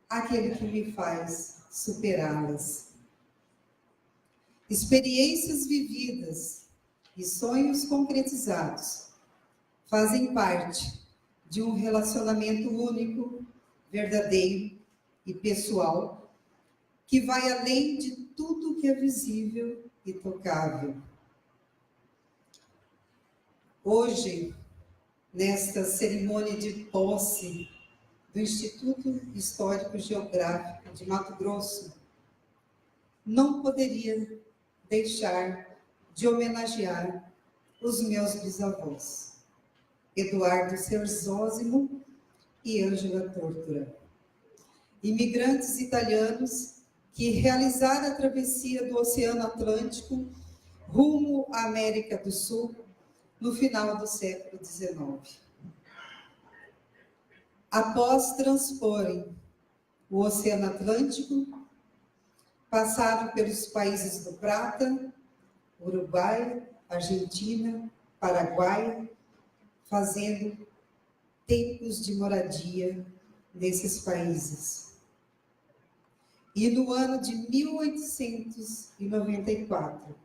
aquele que me faz superá-las. Experiências vividas e sonhos concretizados fazem parte de um relacionamento único, verdadeiro e pessoal, que vai além de tudo que é visível e tocável. Hoje, nesta cerimônia de posse do Instituto Histórico e Geográfico de Mato Grosso, não poderia deixar de homenagear os meus bisavós, Eduardo Serzósimo e Ângela Tórtora, imigrantes italianos que realizaram a travessia do Oceano Atlântico rumo à América do Sul no final do século XIX. Após transporem o Oceano Atlântico, passaram pelos países do Prata, Uruguai, Argentina, Paraguai, fazendo tempos de moradia nesses países. E no ano de 1894,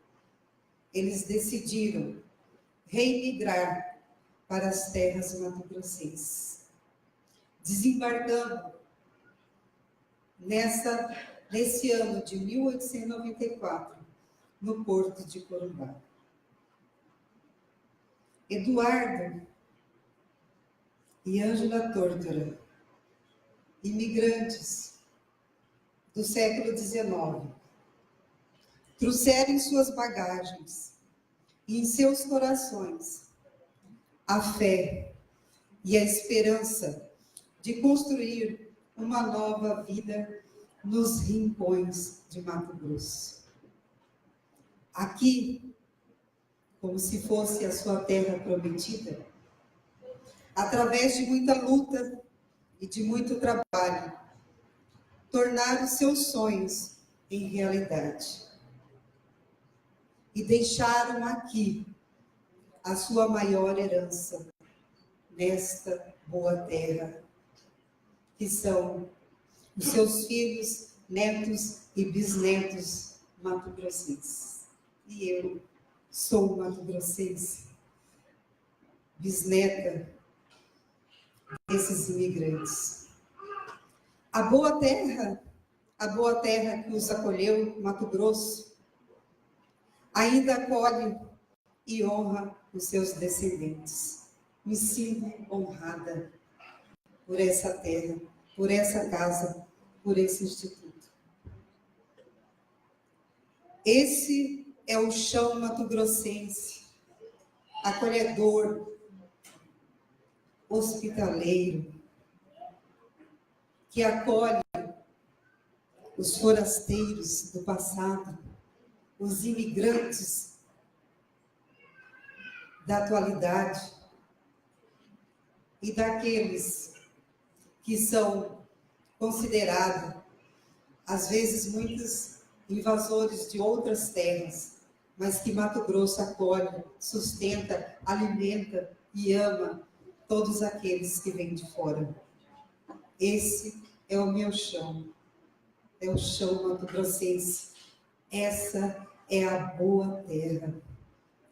eles decidiram reimigrar para as terras mato-grossenses, desembarcando nesse ano de 1894, no porto de Corumbá. Eduardo e Ângela Tórtora, imigrantes do século XIX, trouxeram em suas bagagens e em seus corações a fé e a esperança de construir uma nova vida nos rincões de Mato Grosso. Aqui, como se fosse a sua terra prometida, através de muita luta e de muito trabalho, tornar os seus sonhos em realidade. E deixaram aqui a sua maior herança nesta boa terra, que são os seus filhos, netos e bisnetos mato-grossenses. E eu sou mato-grossense, bisneta desses imigrantes. A boa terra que os acolheu, Mato Grosso, ainda acolhe e honra os seus descendentes. Me sinto honrada por essa terra por essa casa, por esse instituto. Esse é o chão mato-grossense, acolhedor, hospitaleiro, que acolhe os forasteiros do passado, os imigrantes da atualidade e daqueles que são considerados, às vezes, muitos invasores de outras terras, mas que Mato Grosso acolhe, sustenta, alimenta e ama todos aqueles que vêm de fora. Esse é o meu chão, é o chão mato-grossense. Essa é a boa terra,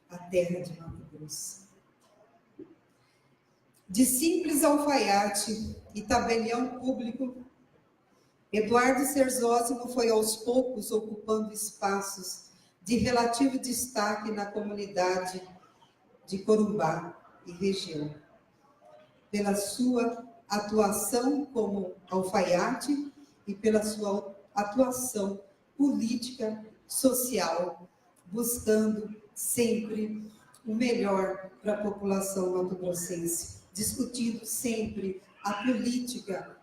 a terra de Mato Grosso. De simples alfaiate e tabelião público, Eduardo Serzósimo foi aos poucos ocupando espaços de relativo destaque na comunidade de Corumbá e região, pela sua atuação como alfaiate e pela sua atuação política, social, buscando sempre o melhor para a população mato-grossense, discutindo sempre a política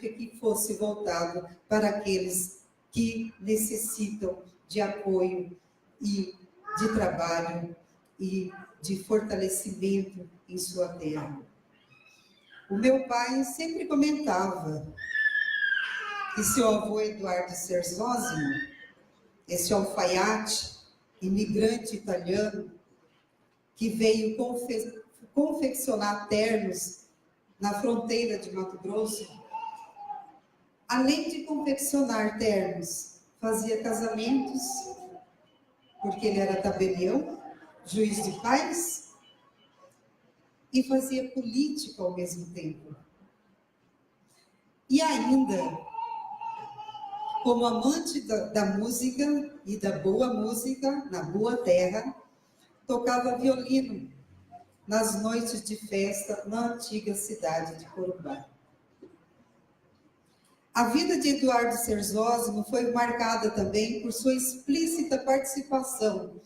que fosse voltada para aqueles que necessitam de apoio e de trabalho e de fortalecimento em sua terra. O meu pai sempre comentava que seu avô Eduardo Serzósimo, esse alfaiate, imigrante italiano, que veio confeccionar ternos na fronteira de Mato Grosso, além de confeccionar ternos, fazia casamentos, porque ele era tabelião, juiz de paz, e fazia política ao mesmo tempo. E ainda, como amante da música e da boa música, na boa terra, tocava violino nas noites de festa na antiga cidade de Corumbá. A vida de Eduardo Serzósimo foi marcada também por sua explícita participação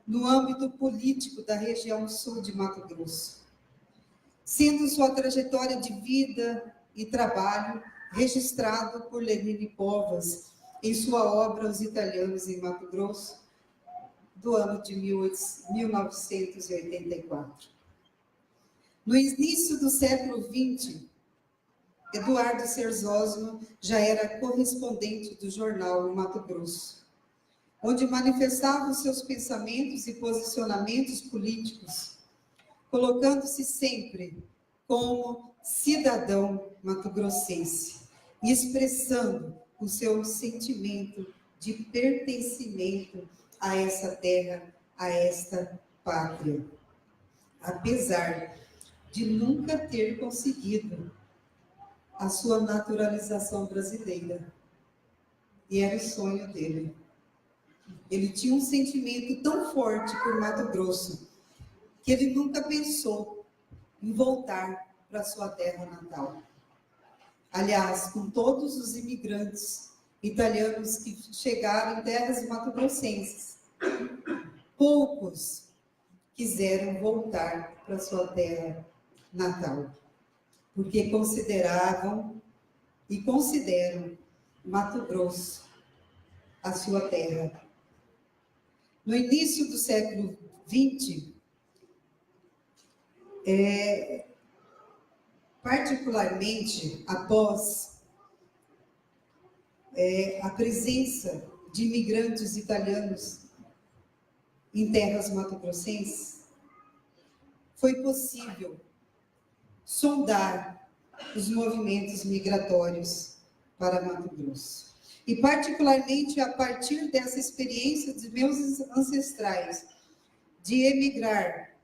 no âmbito político da região sul de Mato Grosso, sendo sua trajetória de vida e trabalho registrado por Lenine Povas em sua obra Os Italianos em Mato Grosso, do ano de 1984. No início do século XX, Eduardo Serzósimo já era correspondente do jornal Mato Grosso, onde manifestava os seus pensamentos e posicionamentos políticos, colocando-se sempre como cidadão mato-grossense e expressando o seu sentimento de pertencimento a essa terra, a esta pátria, apesar de nunca ter conseguido a sua naturalização brasileira. E era o sonho dele. Ele tinha um sentimento tão forte por Mato Grosso que ele nunca pensou em voltar para sua terra natal. Aliás, com todos os imigrantes italianos que chegaram em terras mato-grossenses, poucos quiseram voltar para sua terra natal, porque consideravam e consideram Mato Grosso a sua terra. No início do século XX, particularmente após a presença de imigrantes italianos em terras mato-grossenses, foi possível sondar os movimentos migratórios para Mato Grosso. E, particularmente, a partir dessa experiência de meus ancestrais, de emigrar,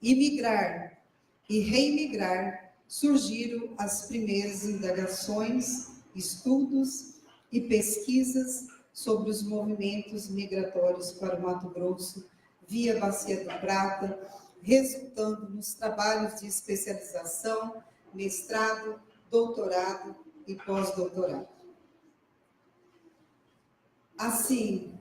imigrar e reimigrar, surgiram as primeiras indagações, estudos e pesquisas sobre os movimentos migratórios para o Mato Grosso, via Bacia do Prata, resultando nos trabalhos de especialização, mestrado, doutorado e pós-doutorado. Assim,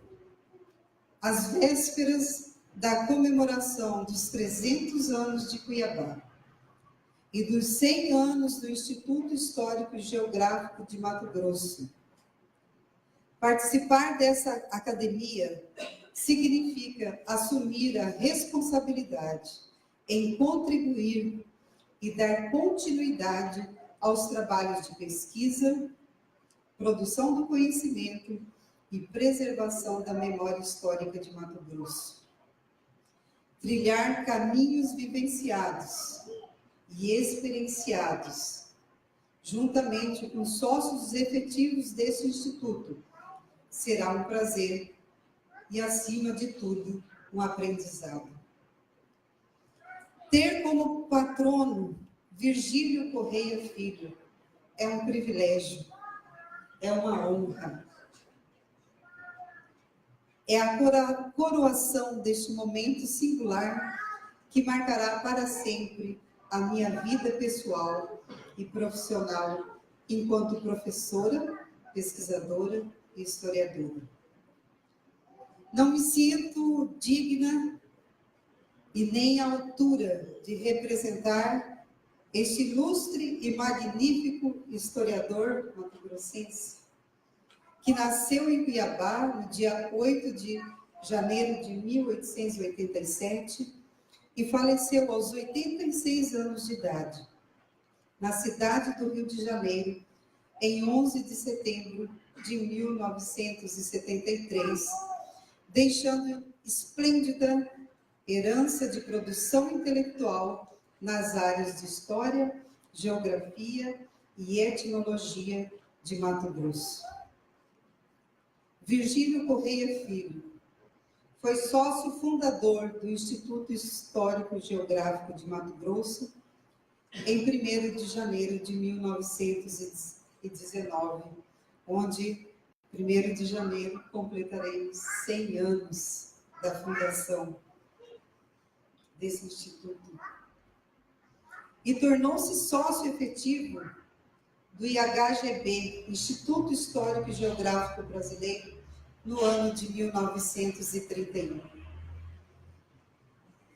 às vésperas da comemoração dos 300 anos de Cuiabá e dos 100 anos do Instituto Histórico e Geográfico de Mato Grosso, participar dessa academia significa assumir a responsabilidade em contribuir e dar continuidade aos trabalhos de pesquisa, produção do conhecimento e preservação da memória histórica de Mato Grosso. Trilhar caminhos vivenciados e experienciados, juntamente com sócios efetivos desse instituto, será um prazer e, acima de tudo, um aprendizado. Ter como patrono Virgílio Correia Filho é um privilégio, é uma honra. É a coroação deste momento singular que marcará para sempre a minha vida pessoal e profissional enquanto professora, pesquisadora e historiadora. Não me sinto digna e nem à altura de representar este ilustre e magnífico historiador mato-grossense, que nasceu em Cuiabá no dia 8 de janeiro de 1887 e faleceu aos 86 anos de idade, na cidade do Rio de Janeiro, em 11 de setembro de 1973, deixando esplêndida herança de produção intelectual nas áreas de História, Geografia e Etnologia de Mato Grosso. Virgílio Correia Filho foi sócio fundador do Instituto Histórico e Geográfico de Mato Grosso em 1º de janeiro de 1919, onde, 1º de janeiro, completaremos 100 anos da fundação desse instituto. E tornou-se sócio efetivo do IHGB, Instituto Histórico e Geográfico Brasileiro, no ano de 1931.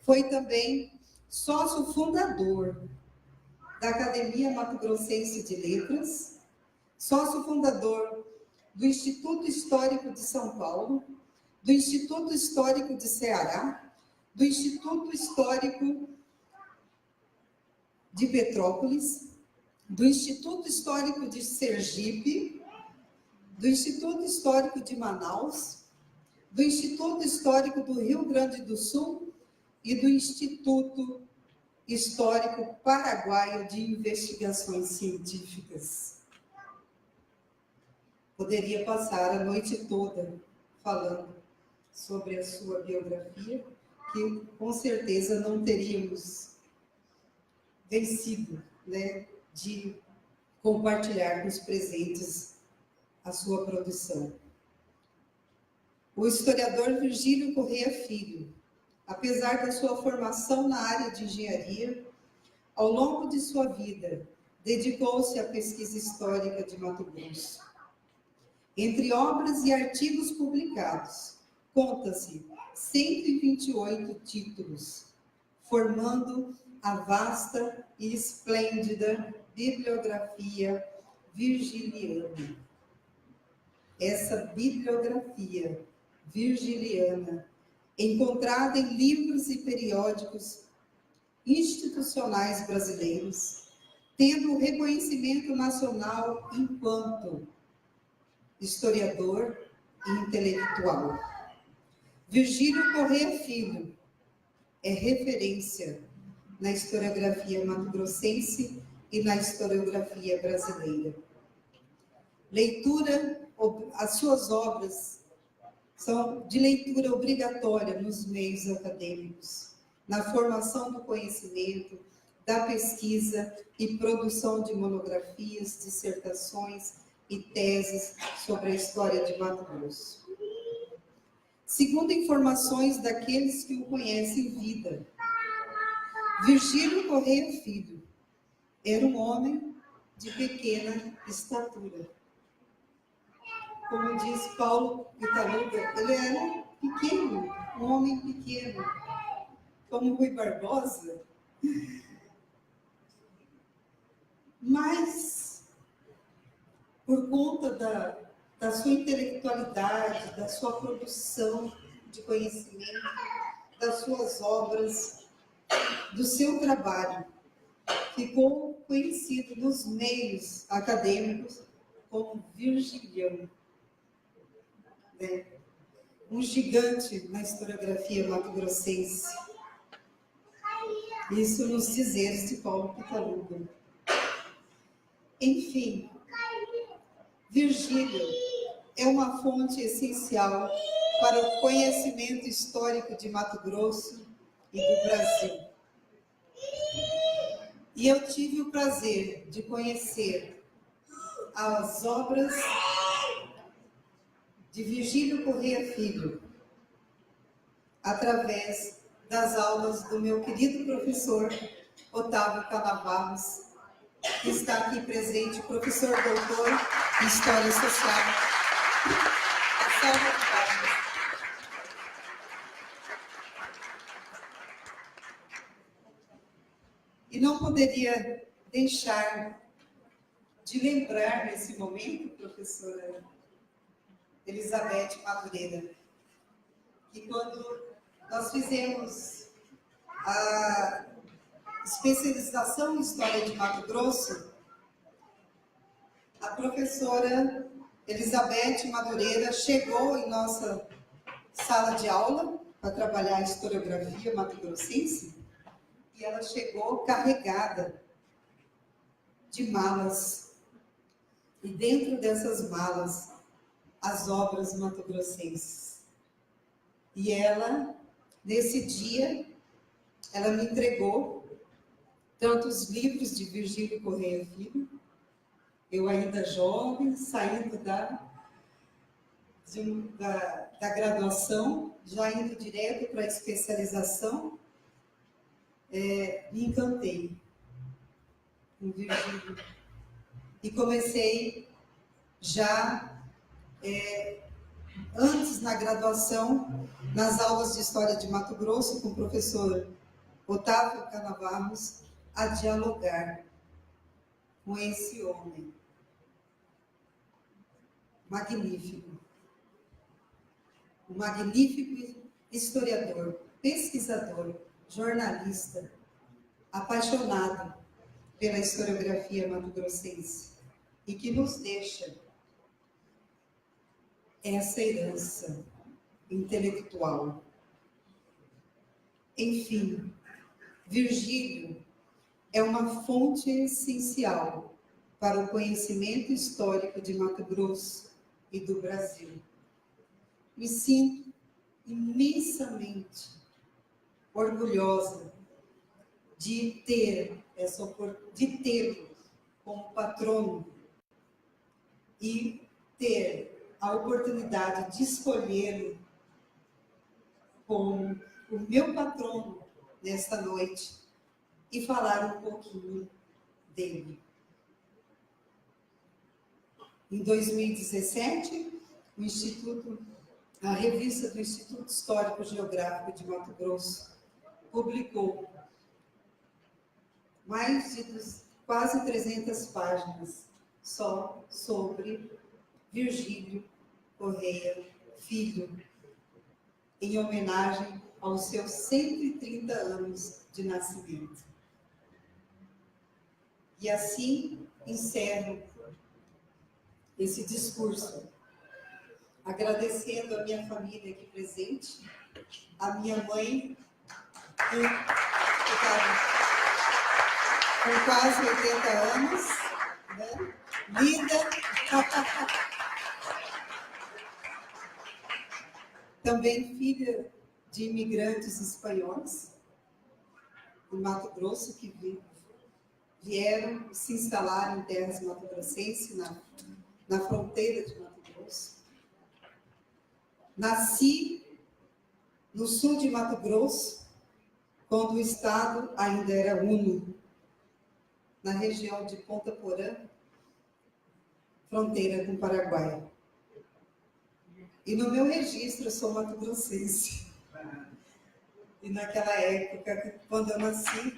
Foi também sócio fundador da Academia Mato Grossense de Letras, sócio fundador do Instituto Histórico de São Paulo, do Instituto Histórico de Ceará, do Instituto Histórico de Petrópolis, do Instituto Histórico de Sergipe, do Instituto Histórico de Manaus, do Instituto Histórico do Rio Grande do Sul e do Instituto Histórico Paraguaio de Investigações Científicas. Poderia passar a noite toda falando sobre a sua biografia, que com certeza não teríamos vencido, né, de compartilhar com os presentes a sua produção. O historiador Virgílio Correia Filho, apesar da sua formação na área de engenharia, ao longo de sua vida, dedicou-se à pesquisa histórica de Mato Grosso. Entre obras e artigos publicados, conta-se 128 títulos, formando a vasta e esplêndida bibliografia virgiliana. Essa bibliografia virgiliana, encontrada em livros e periódicos institucionais brasileiros, tendo o reconhecimento nacional enquanto historiador e intelectual. Virgílio Correia Filho é referência na historiografia mato-grossense e na historiografia brasileira. As suas obras são de leitura obrigatória nos meios acadêmicos, na formação do conhecimento, da pesquisa e produção de monografias, dissertações e teses sobre a história de Mato Grosso. Segundo informações daqueles que o conhecem em vida, Virgílio Correia Filho era um homem de pequena estatura. Como diz Paulo Pitaluga, ele era pequeno, um homem pequeno, como Rui Barbosa. Mas, por conta da sua intelectualidade, da sua produção de conhecimento, das suas obras, do seu trabalho, ficou conhecido nos meios acadêmicos como Virgiliano, né? Um gigante na historiografia mato-grossense. Isso nos dizeres de Paulo Pitaluga. Enfim, Virgílio é uma fonte essencial para o conhecimento histórico de Mato Grosso e do Brasil. E eu tive o prazer de conhecer as obras de Virgílio Corrêa Filho, através das aulas do meu querido professor Otávio Canavarros, que está aqui presente, professor doutor em História Social. Salve de palmas. E não poderia deixar de lembrar nesse momento, professora Elizabeth Madureira, que quando nós fizemos a especialização em História de Mato Grosso, a professora Elizabeth Madureira chegou em nossa sala de aula para trabalhar a historiografia mato-grossense, e ela chegou carregada de malas. E dentro dessas malas, as obras mato-grossenses. E ela, nesse dia, ela me entregou tanto os livros de Virgílio Corrêa Filho, eu ainda jovem, saindo da graduação, já indo direto para a especialização, me encantei com Virgílio. E comecei já, antes na graduação, nas aulas de História de Mato Grosso, com o professor Otávio Canavarros, a dialogar com esse homem magnífico, um magnífico historiador, pesquisador, jornalista, apaixonado pela historiografia mato-grossense e que nos deixa essa herança intelectual. Enfim, Virgílio é uma fonte essencial para o conhecimento histórico de Mato Grosso e do Brasil. Me sinto imensamente orgulhosa de tê-lo como patrono e ter a oportunidade de escolhê-lo como o meu patrono nesta noite e falar um pouquinho dele. Em 2017, a revista do Instituto Histórico Geográfico de Mato Grosso publicou mais de quase 300 páginas só sobre Virgílio Corrêa Filho, em homenagem aos seus 130 anos de nascimento. E assim encerro esse discurso, agradecendo a minha família aqui presente, a minha mãe, que está com quase 80 anos, né? Linda. Também filha de imigrantes espanhóis, do Mato Grosso, que vieram se instalar em terras mato-grossenses, na fronteira de Mato Grosso. Nasci no sul de Mato Grosso, quando o estado ainda era uno, na região de Ponta Porã, fronteira com o Paraguai. E no meu registro, eu sou mato-grossense. E naquela época, quando eu nasci,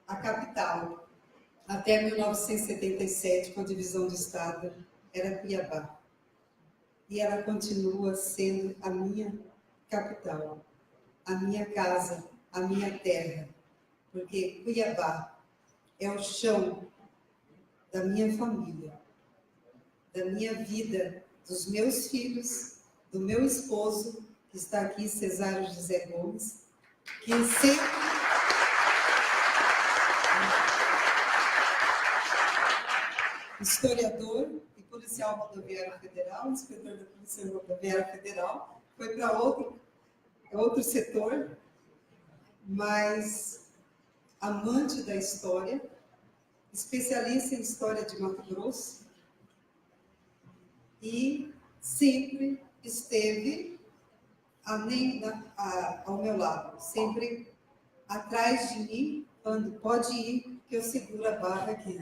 a capital, até 1977, com a divisão do Estado, era Cuiabá. E ela continua sendo a minha capital, a minha casa, a minha terra. Porque Cuiabá é o chão da minha família, da minha vida, dos meus filhos, do meu esposo, que está aqui, Cesário José Gomes, que sempre... historiador e policial rodoviário federal, inspetor da Polícia Rodoviária Federal, foi para outro setor, mas amante da história, especialista em história de Mato Grosso, e sempre esteve ao meu lado, sempre atrás de mim, quando pode ir, que eu seguro a barra aqui.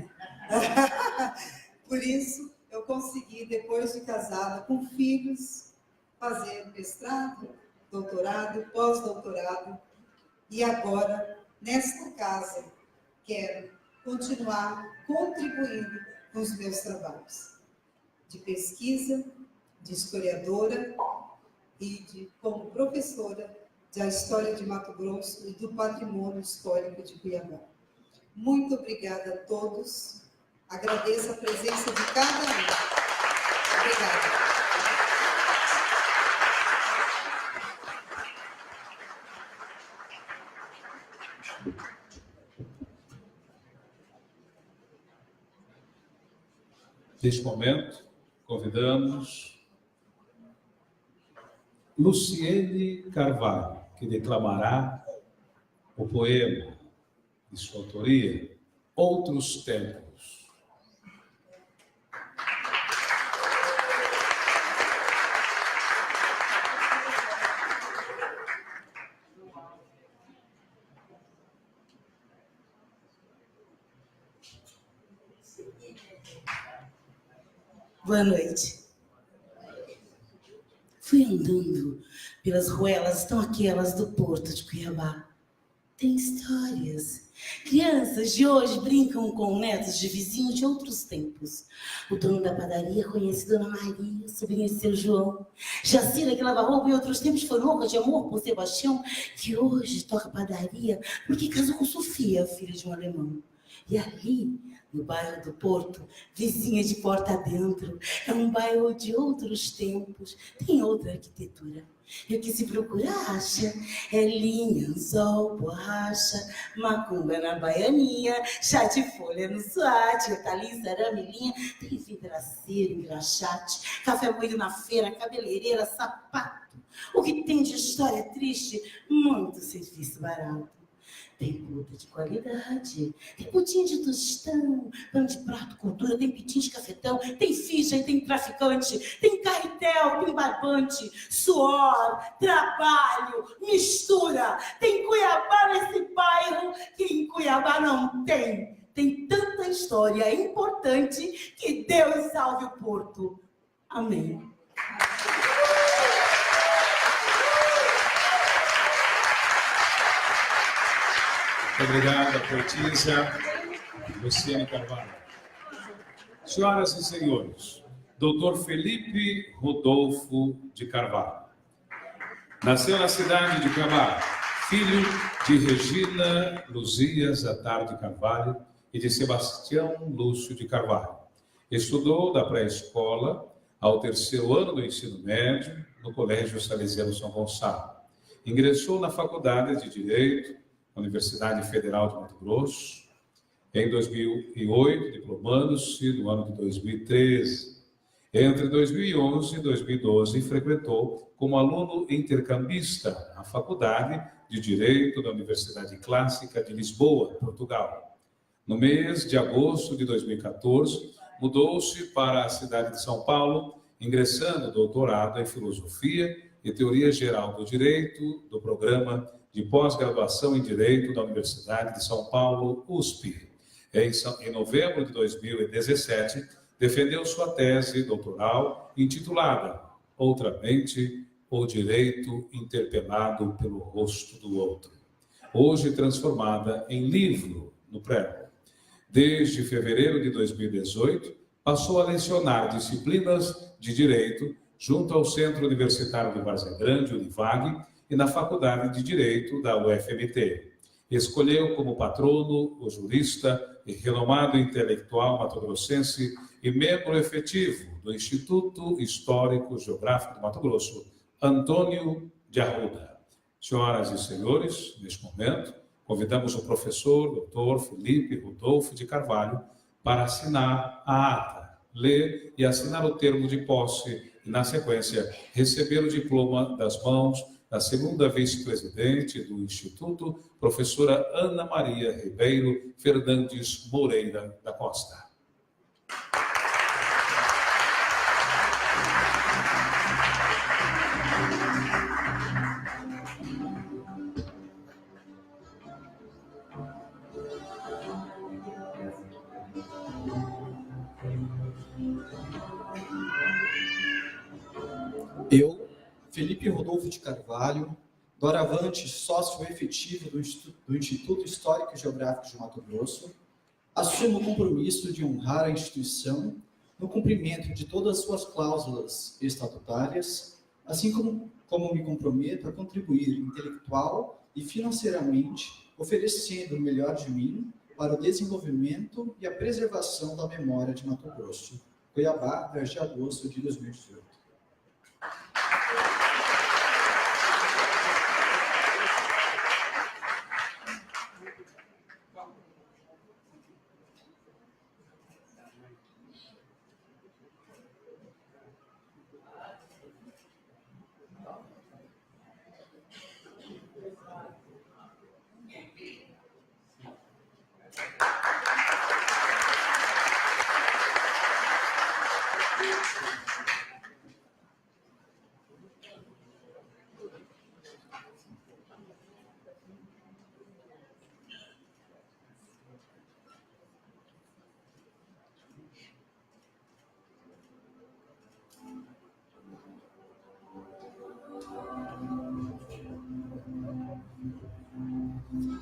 Por isso, eu consegui, depois de casada, com filhos, fazer mestrado, doutorado, pós-doutorado, e agora, nesta casa, quero continuar contribuindo com os meus trabalhos de pesquisa, de historiadora e como professora da história de Mato Grosso e do patrimônio histórico de Cuiabá. Muito obrigada a todos. Agradeço a presença de cada um. Obrigada. Neste momento, convidamos Luciene Carvalho, que declamará o poema de sua autoria, Outros Tempos. Boa noite. Fui andando pelas ruelas tão aquelas do porto de Cuiabá. Tem histórias. Crianças de hoje brincam com netos de vizinhos de outros tempos. O dono da padaria conhece Dona Maria, sobrinha de seu João. Jacira, que lava roupa, em outros tempos foi louca de amor por Sebastião, que hoje toca padaria porque casou com Sofia, filha de um alemão. E ali, no bairro do Porto, vizinha de porta dentro, é um bairro de outros tempos, tem outra arquitetura. E o que se procura acha é linha, anzol, borracha, macumba na baianinha, chá de folha no suate, hortaliça, aramelinha, tem vidraceiro, engraxate, café moído na feira, cabeleireira, sapato. O que tem de história triste, muito serviço barato. Tem puta de qualidade, tem putinha de tostão, pano de prato, cultura, tem pitinho de cafetão, tem ficha, tem traficante, tem carretel, tem barbante, suor, trabalho, mistura. Tem Cuiabá nesse bairro que em Cuiabá não tem. Tem tanta história importante que Deus salve o Porto. Amém. Obrigada, poetisa Luciene Carvalho. Senhoras e senhores, Dr. Felipe Rodolfo de Carvalho. Nasceu na cidade de Cuiabá, filho de Regina Luzias Attar de Carvalho e de Sebastião Lúcio de Carvalho. Estudou da pré-escola ao terceiro ano do ensino médio no Colégio Salesiano São Gonçalo. Ingressou na Faculdade de Direito Universidade Federal de Mato Grosso, em 2008, diplomando-se no ano de 2013. Entre 2011 e 2012, frequentou como aluno intercambista a Faculdade de Direito da Universidade Clássica de Lisboa, Portugal. No mês de agosto de 2014, mudou-se para a cidade de São Paulo, ingressando doutorado em Filosofia e Teoria Geral do Direito do programa de pós-graduação em Direito da Universidade de São Paulo, USP. Em novembro de 2017, defendeu sua tese doutoral intitulada Outra Mente, o Direito Interpelado pelo Rosto do Outro, hoje transformada em livro no Prelo. Desde fevereiro de 2018, passou a lecionar disciplinas de Direito junto ao Centro Universitário de Várzea Grande, Univag, e na Faculdade de Direito da UFMT. Escolheu como patrono o jurista e renomado intelectual mato-grossense e membro efetivo do Instituto Histórico Geográfico do Mato Grosso, Antônio de Arruda. Senhoras e senhores, neste momento, convidamos o professor Dr. Felipe Rodolfo de Carvalho para assinar a ata, ler e assinar o termo de posse e, na sequência, receber o diploma das mãos da segunda vice-presidente do Instituto, professora Ana Maria Ribeiro Fernandes Moreira da Costa. Eu, Felipe Rodolfo de Carvalho, doravante sócio efetivo do Instituto Histórico e Geográfico de Mato Grosso, assumo o compromisso de honrar a instituição no cumprimento de todas as suas cláusulas estatutárias, assim como me comprometo a contribuir intelectual e financeiramente, oferecendo o melhor de mim para o desenvolvimento e a preservação da memória de Mato Grosso. Cuiabá, 10 de agosto de 2018.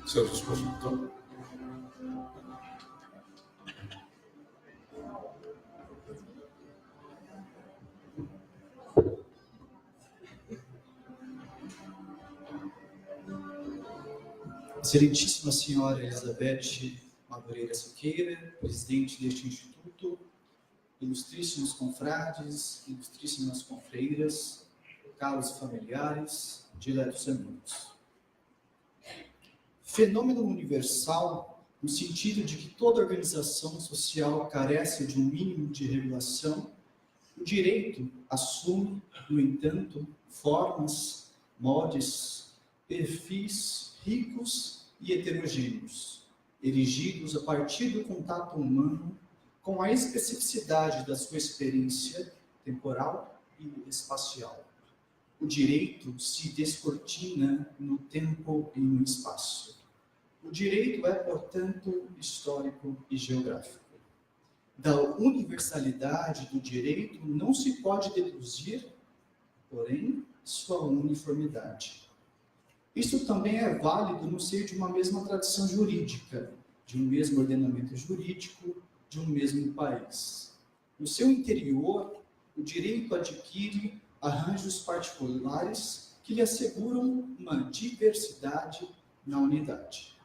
Senhor expositor. Excelentíssima Senhora Elizabeth Madureira Siqueira, presidente deste Instituto, ilustríssimos confrades, ilustríssimas confreiras, caros familiares, diletos amigos. Fenômeno universal no sentido de que toda organização social carece de um mínimo de regulação, o direito assume, no entanto, formas, modes, perfis ricos e heterogêneos, erigidos a partir do contato humano com a especificidade da sua experiência temporal e espacial. O direito se descortina no tempo e no espaço. O direito é, portanto, histórico e geográfico. Da universalidade do direito não se pode deduzir, porém, sua uniformidade. Isso também é válido no seio de uma mesma tradição jurídica, de um mesmo ordenamento jurídico, de um mesmo país. No seu interior, o direito adquire arranjos particulares que lhe asseguram uma diversidade na unidade.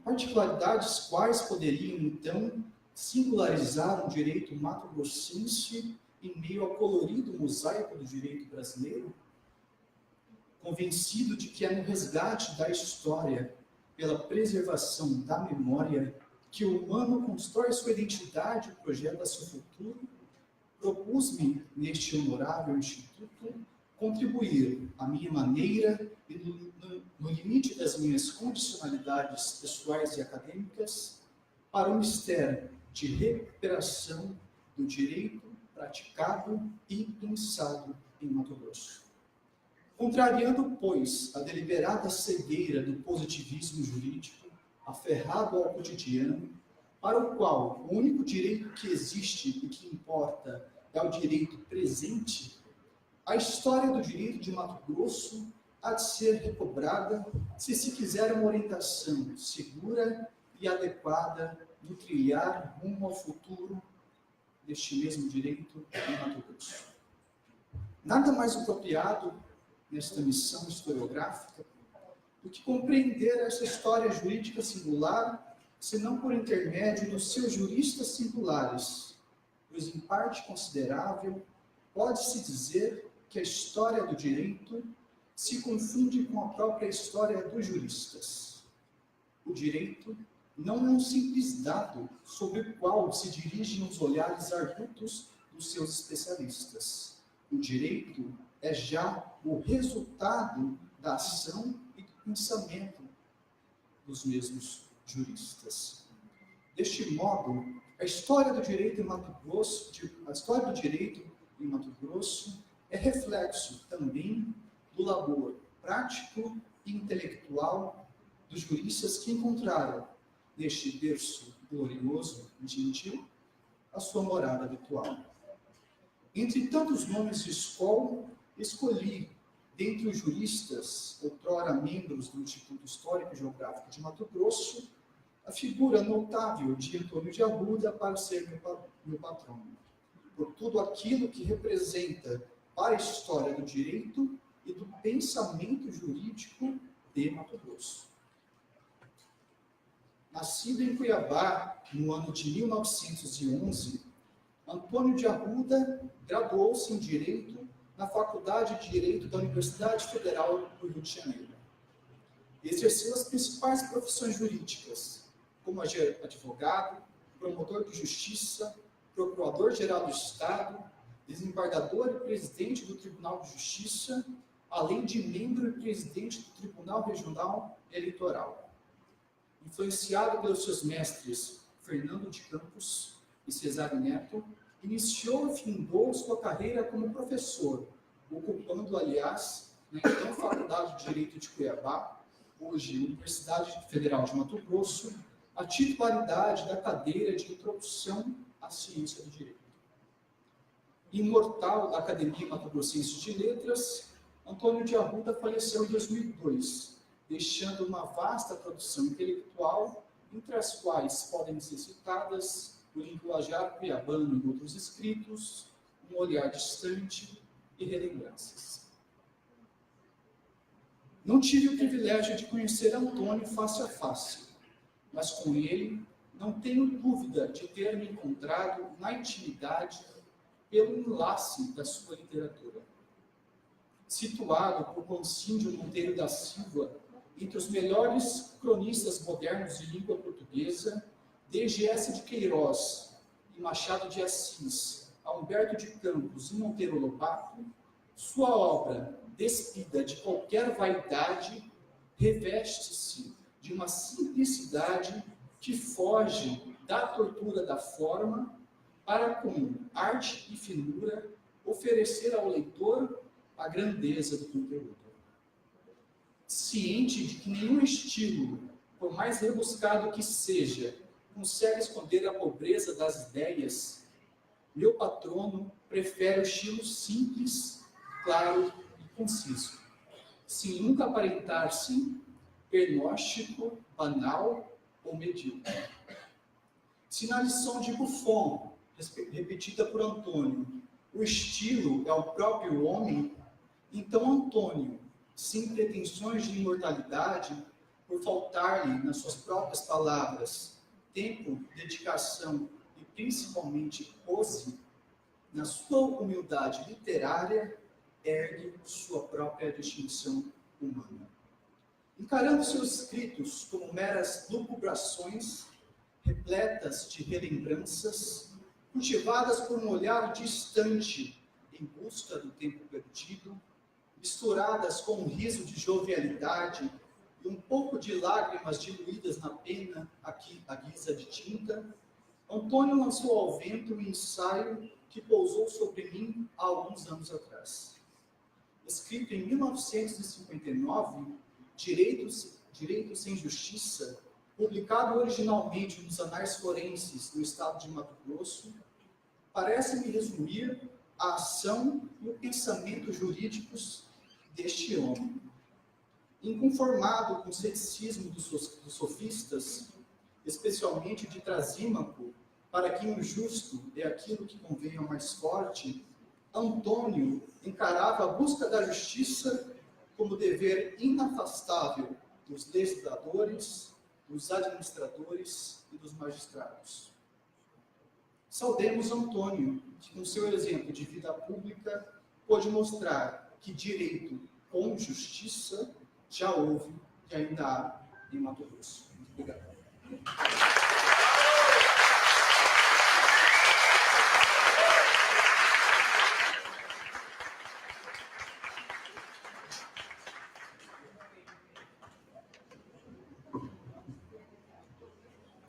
Particularidades quais poderiam, então, singularizar o direito mato-grossense em meio ao colorido mosaico do direito brasileiro? Convencido de que é no resgate da história, pela preservação da memória, que o humano constrói sua identidade e projeta seu futuro, propus-me, neste honorável instituto, contribuir à minha maneira e no limite das minhas condicionalidades pessoais e acadêmicas para o mistério de recuperação do direito praticado e pensado em Mato Grosso. Contrariando, pois, a deliberada cegueira do positivismo jurídico, aferrado ao cotidiano, para o qual o único direito que existe e que importa é o direito presente, a história do direito de Mato Grosso há de ser recobrada se quiser uma orientação segura e adequada no trilhar rumo ao futuro deste mesmo direito em Mato Grosso. Nada mais apropriado nesta missão historiográfica do que compreender essa história jurídica singular, senão por intermédio dos seus juristas singulares, pois em parte considerável pode-se dizer que a história do direito se confunde com a própria história dos juristas. O direito não é um simples dado sobre o qual se dirigem os olhares argutos dos seus especialistas. O direito é já o resultado da ação e do pensamento dos mesmos juristas. Deste modo, a história do direito em Mato Grosso, é reflexo também do labor prático e intelectual dos juristas que encontraram neste berço glorioso e gentil a sua morada habitual. Entre tantos nomes de escola, escolhi, dentre os juristas, outrora membros do Instituto Histórico e Geográfico de Mato Grosso, a figura notável de Antônio de Arruda para ser meu patrono, por tudo aquilo que representa para a história do direito e do pensamento jurídico de Mato Grosso. Nascido em Cuiabá no ano de 1911, Antônio de Arruda graduou-se em Direito na Faculdade de Direito da Universidade Federal do Rio de Janeiro. Exerceu as principais profissões jurídicas, como advogado, promotor de justiça, procurador-geral do Estado, desembargador e presidente do Tribunal de Justiça, além de membro e presidente do Tribunal Regional Eleitoral. Influenciado pelos seus mestres Fernando de Campos e Cesário Neto, iniciou e findou sua carreira como professor, ocupando, aliás, na então Faculdade de Direito de Cuiabá, hoje Universidade Federal de Mato Grosso, a titularidade da cadeira de Introdução à Ciência do Direito. Imortal da Academia Mato Grossense de Letras, Antônio de Arruda faleceu em 2002, deixando uma vasta produção intelectual, entre as quais podem ser citadas o linguajar cuiabano e outros escritos, um olhar distante e relembranças. Não tive o privilégio de conhecer Antônio face a face, mas com ele não tenho dúvida de ter me encontrado na intimidade pelo enlace da sua literatura. Situado por Concíndio Monteiro da Silva entre os melhores cronistas modernos de língua portuguesa, desde S. de Queiroz e Machado de Assis, a Humberto de Campos e Monteiro Lobato, sua obra, despida de qualquer vaidade, reveste-se de uma simplicidade que foge da tortura da forma para, com arte e finura, oferecer ao leitor a grandeza do conteúdo. Ciente de que nenhum estilo, por mais rebuscado que seja, consegue esconder a pobreza das ideias, meu patrono prefere o estilo simples, claro e conciso, sem nunca aparentar-se pernóstico, banal ou medíocre. Se na lição de Buffon, repetida por Antônio, o estilo é o próprio homem, então Antônio, sem pretensões de imortalidade, por faltar-lhe, nas suas próprias palavras, tempo, dedicação e principalmente pose, na sua humildade literária, ergue sua própria distinção humana. Encarando seus escritos como meras lucubrações, repletas de relembranças, cultivadas por um olhar distante em busca do tempo perdido, misturadas com um riso de jovialidade e um pouco de lágrimas diluídas na pena aqui à guisa de tinta, Antônio lançou ao vento um ensaio que pousou sobre mim há alguns anos atrás. Escrito em 1959, Direito sem Justiça, publicado originalmente nos Anais Forenses do Estado de Mato Grosso, parece-me resumir a ação e o pensamento jurídicos deste homem. Inconformado com o ceticismo dos sofistas, especialmente de Trasímaco, para quem o justo é aquilo que convém ao mais forte, Antônio encarava a busca da justiça como dever inafastável dos legisladores, dos administradores e dos magistrados. Saudemos Antônio, que com seu exemplo de vida pública pôde mostrar que direito com justiça já houve e ainda há em Mato Grosso. Muito obrigado.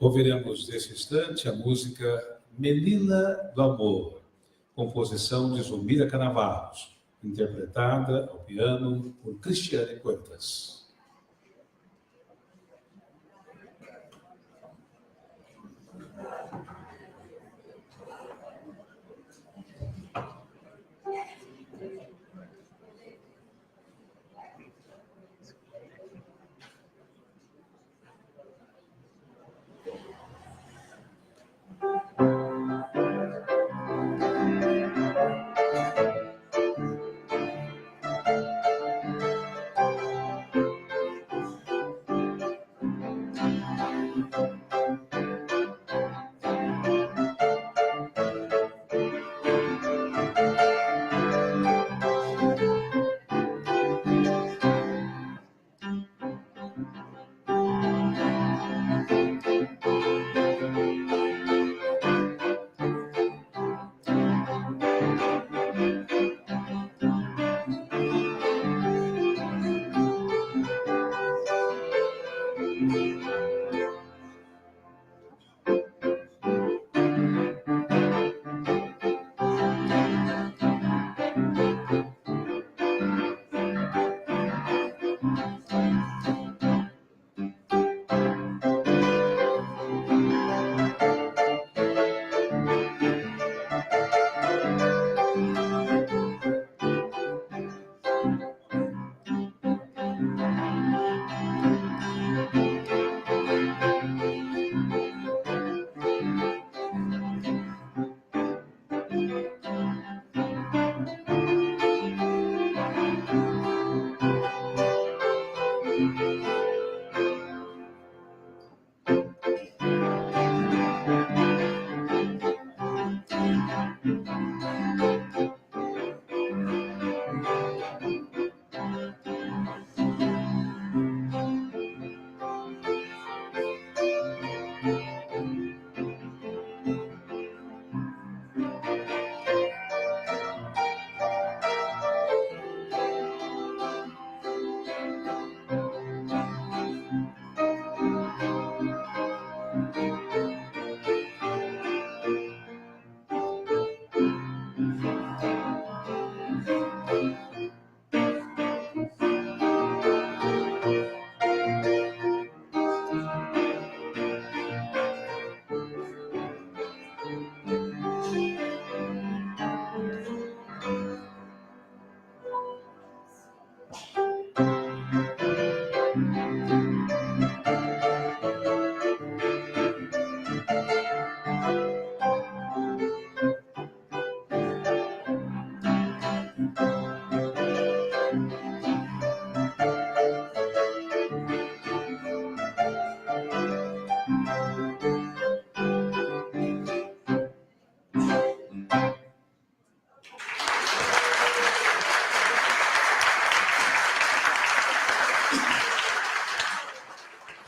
Ouviremos nesse instante a música Menina do Amor, composição de Zulmira Canavarros, interpretada ao piano por Cristiane Quantas.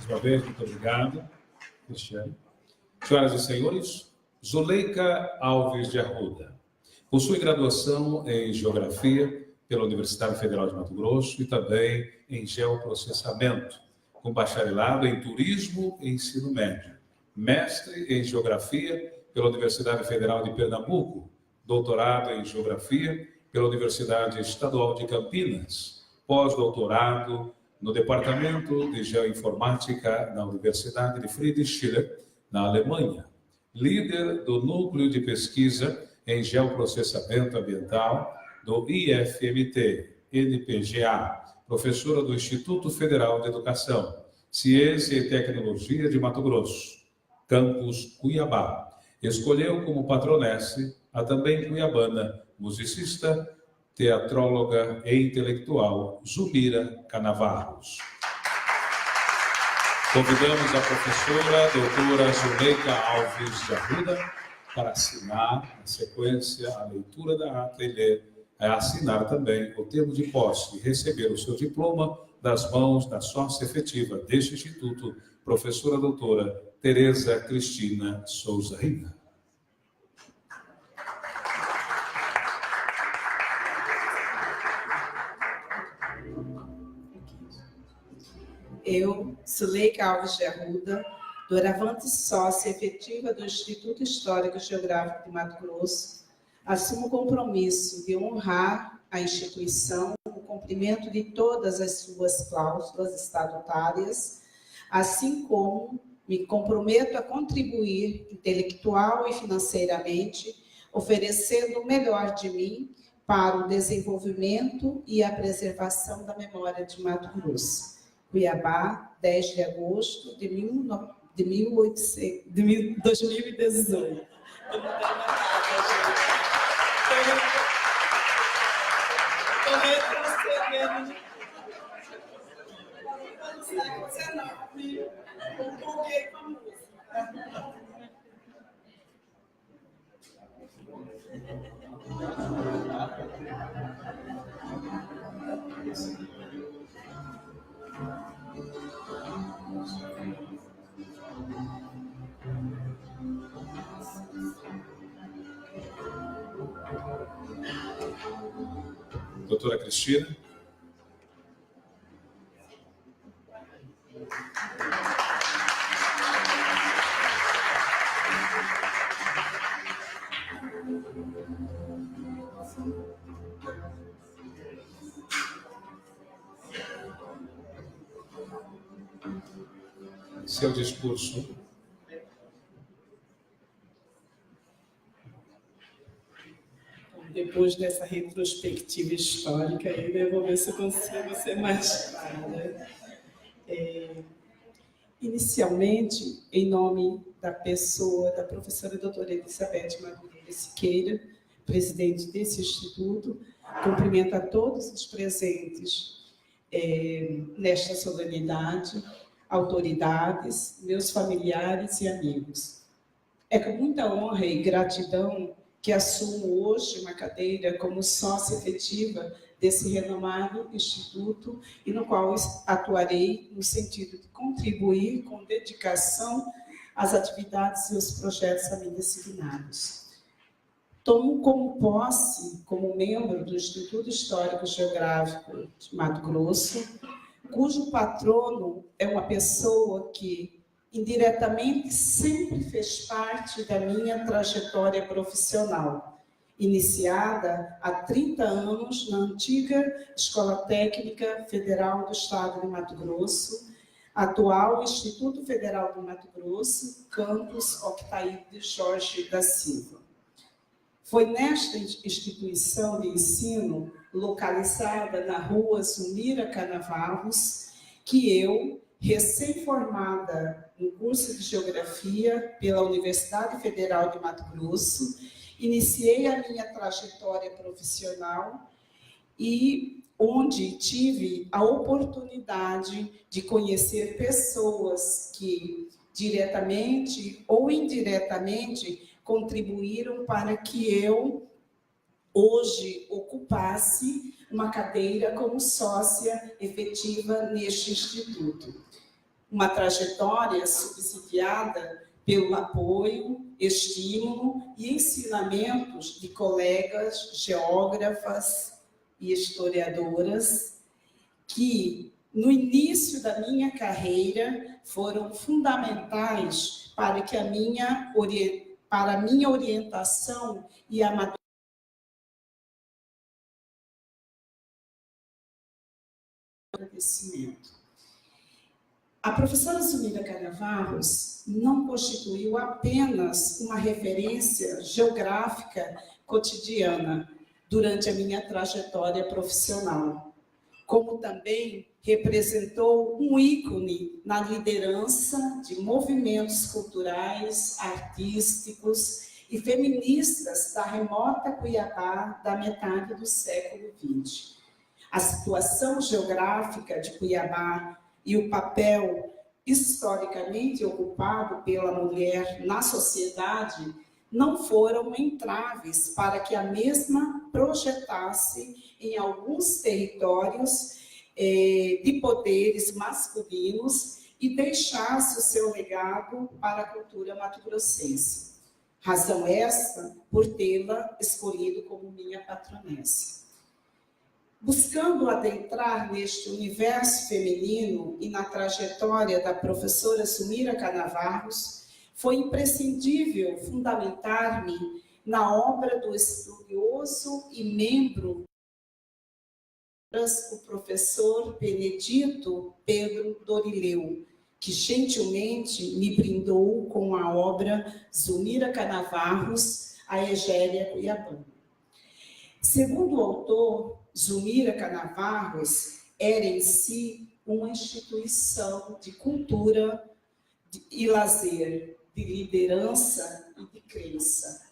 Mais uma vez, muito obrigado, Cristiane. Senhoras e senhores, Zuleika Alves de Arruda possui graduação em Geografia pela Universidade Federal de Mato Grosso e também em Geoprocessamento, com bacharelado em Turismo e Ensino Médio, mestre em Geografia pela Universidade Federal de Pernambuco, doutorado em Geografia pela Universidade Estadual de Campinas, pós-doutorado no Departamento de Geoinformática na Universidade de Friedrich Schiller, na Alemanha. Líder do Núcleo de Pesquisa em Geoprocessamento Ambiental do IFMT, NPGA, professora do Instituto Federal de Educação, Ciência e Tecnologia de Mato Grosso, campus Cuiabá. Escolheu como patronesse a também cuiabana, musicista, teatróloga e intelectual Zumira Canavarros. Convidamos a professora doutora Zuleika Alves de Arruda para assinar, na sequência, a leitura da ata e ler, assinar também o termo de posse e receber o seu diploma das mãos da sócia efetiva deste Instituto, professora doutora Tereza Cristina Souza Riga. Eu, Zuleika Alves de Arruda, doravante sócia efetiva do Instituto Histórico e Geográfico de Mato Grosso, assumo o compromisso de honrar a instituição no cumprimento de todas as suas cláusulas estatutárias, assim como me comprometo a contribuir intelectual e financeiramente, oferecendo o melhor de mim para o desenvolvimento e a preservação da memória de Mato Grosso. Cuiabá, 10 de agosto de 2018. Estou retrocedendo. Empolguei com a música. Doutora Cristina. Seu discurso. Depois dessa retrospectiva histórica, eu vou ver se eu consigo ser mais clara. Inicialmente, em nome da pessoa da professora doutora Elizabeth Madureira Siqueira, presidente desse instituto, cumprimento a todos os presentes nesta solenidade, autoridades, meus familiares e amigos. É com muita honra e gratidão que assumo hoje uma cadeira como sócia efetiva desse renomado instituto e no qual atuarei no sentido de contribuir com dedicação às atividades e aos projetos a mim designados. Tomo como posse, como membro do Instituto Histórico e Geográfico de Mato Grosso, cujo patrono é uma pessoa que indiretamente sempre fez parte da minha trajetória profissional, iniciada há 30 anos na antiga Escola Técnica Federal do Estado de Mato Grosso, atual Instituto Federal do Mato Grosso, campus Octaíde Jorge da Silva. Foi nesta instituição de ensino, localizada na rua Zumira Canavarros, que eu, recém-formada no curso de Geografia pela Universidade Federal de Mato Grosso, iniciei a minha trajetória profissional e onde tive a oportunidade de conhecer pessoas que, diretamente ou indiretamente, contribuíram para que eu, hoje, ocupasse uma cadeira como sócia efetiva neste instituto. Uma trajetória subsidiada pelo apoio, estímulo e ensinamentos de colegas geógrafas e historiadoras que, no início da minha carreira, foram fundamentais para que a minha orientação e a agradecimento. A professora Zumira Canavarros não constituiu apenas uma referência geográfica cotidiana durante a minha trajetória profissional, como também representou um ícone na liderança de movimentos culturais, artísticos e feministas da remota Cuiabá da metade do século XX. A situação geográfica de Cuiabá e o papel historicamente ocupado pela mulher na sociedade não foram entraves para que a mesma projetasse em alguns territórios de poderes masculinos e deixasse o seu legado para a cultura mato-grossense. Razão esta por tê-la escolhido como minha patronessa. Buscando adentrar neste universo feminino e na trajetória da professora Zumira Canavarros, foi imprescindível fundamentar-me na obra do estudioso e membro o professor Benedito Pedro Dorileu, que gentilmente me brindou com a obra Zumira Canavarros, a Egéria Cuiabana. Segundo o autor, Zumira Canavarros era em si uma instituição de cultura e lazer, de liderança e de crença.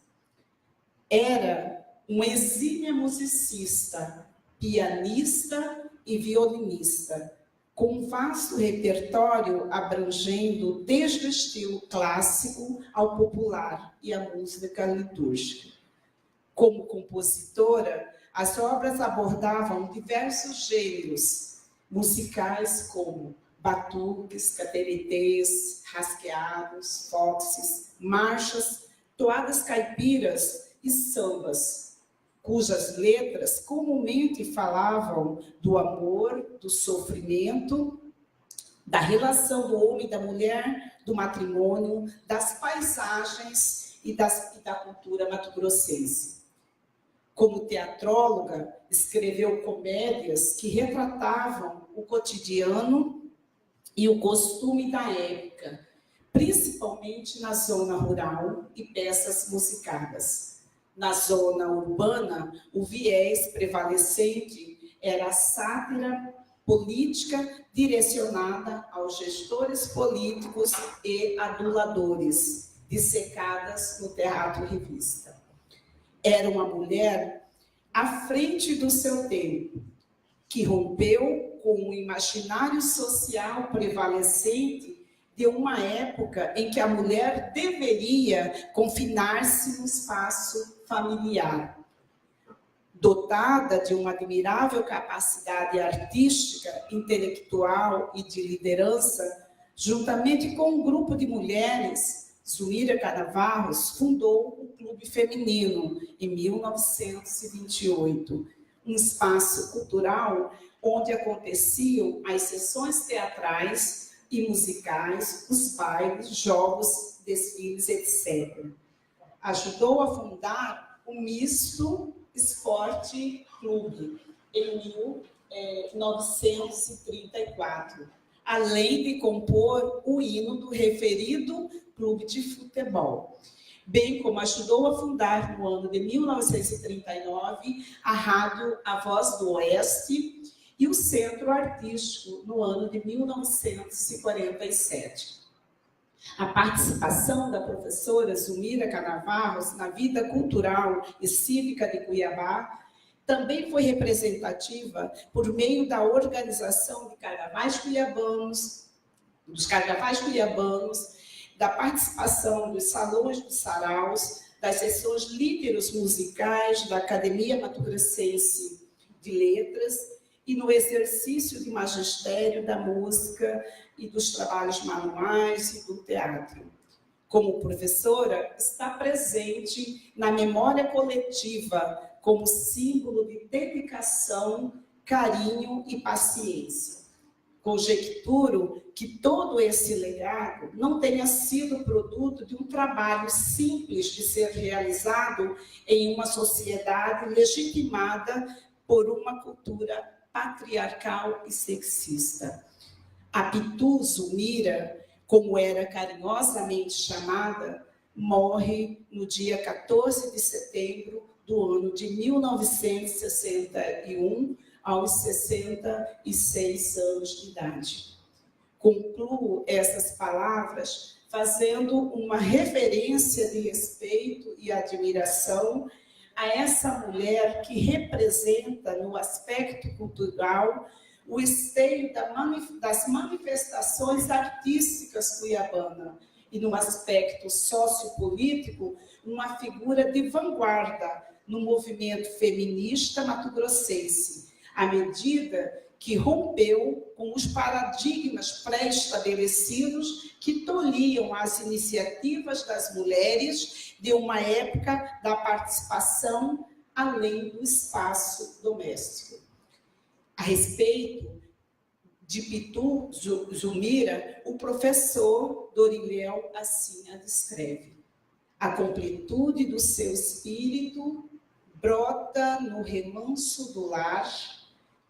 Era uma exímia musicista, pianista e violinista, com um vasto repertório abrangendo desde o estilo clássico ao popular e a música litúrgica. Como compositora, as obras abordavam diversos gêneros musicais como batuques, cateretês, rasqueados, foxes, marchas, toadas caipiras e sambas, cujas letras comumente falavam do amor, do sofrimento, da relação do homem e da mulher, do matrimônio, das paisagens e da cultura mato-grossense. Como teatróloga, escreveu comédias que retratavam o cotidiano e o costume da época, principalmente na zona rural, e peças musicadas. Na zona urbana, o viés prevalecente era a sátira política direcionada aos gestores políticos e aduladores, dissecadas no Teatro Revista. Era uma mulher à frente do seu tempo, que rompeu com o imaginário social prevalecente de uma época em que a mulher deveria confinar-se no espaço familiar. Dotada de uma admirável capacidade artística, intelectual e de liderança, juntamente com um grupo de mulheres, Zumira Canavarros fundou o Clube Feminino em 1928, um espaço cultural onde aconteciam as sessões teatrais e musicais, os bailes, jogos, desfiles, etc. Ajudou a fundar o Misto Esporte Clube em 1934, além de compor o hino do referido clube de futebol, bem como ajudou a fundar no ano de 1939 a Rádio A Voz do Oeste e o Centro Artístico no ano de 1947. A participação da professora Zumira Canavarros na vida cultural e cívica de Cuiabá também foi representativa por meio da organização de carnavais cuiabanos, da participação dos salões dos saraus, das sessões líderos musicais da Academia Mato-Grossense de Letras e no exercício de magistério da música e dos trabalhos manuais e do teatro. Como professora, está presente na memória coletiva como símbolo de dedicação, carinho e paciência. Conjecturo que todo esse legado não tenha sido produto de um trabalho simples de ser realizado em uma sociedade legitimada por uma cultura patriarcal e sexista. A Pitu Zulmira, como era carinhosamente chamada, morre no dia 14 de setembro do ano de 1961, aos 66 anos de idade. Concluo essas palavras fazendo uma reverência de respeito e admiração a essa mulher que representa, no aspecto cultural, o esteio das manifestações artísticas cuiabana e, no aspecto sociopolítico, uma figura de vanguarda no movimento feminista mato-grossense, à medida que rompeu com os paradigmas pré-estabelecidos que tolhiam as iniciativas das mulheres de uma época da participação além do espaço doméstico. A respeito de Pitu Zulmira, o professor Dorilhéu assim a descreve: a completude do seu espírito brota no remanso do lar,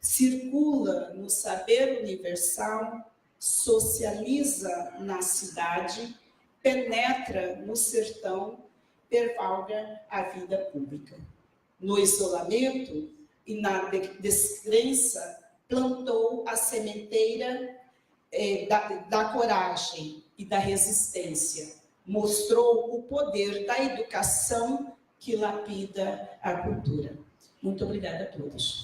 circula no saber universal, socializa na cidade, penetra no sertão, pervalga a vida pública. No isolamento e na descrença, plantou a sementeira da coragem e da resistência. Mostrou o poder da educação que lapida a cultura. Muito obrigada a todos.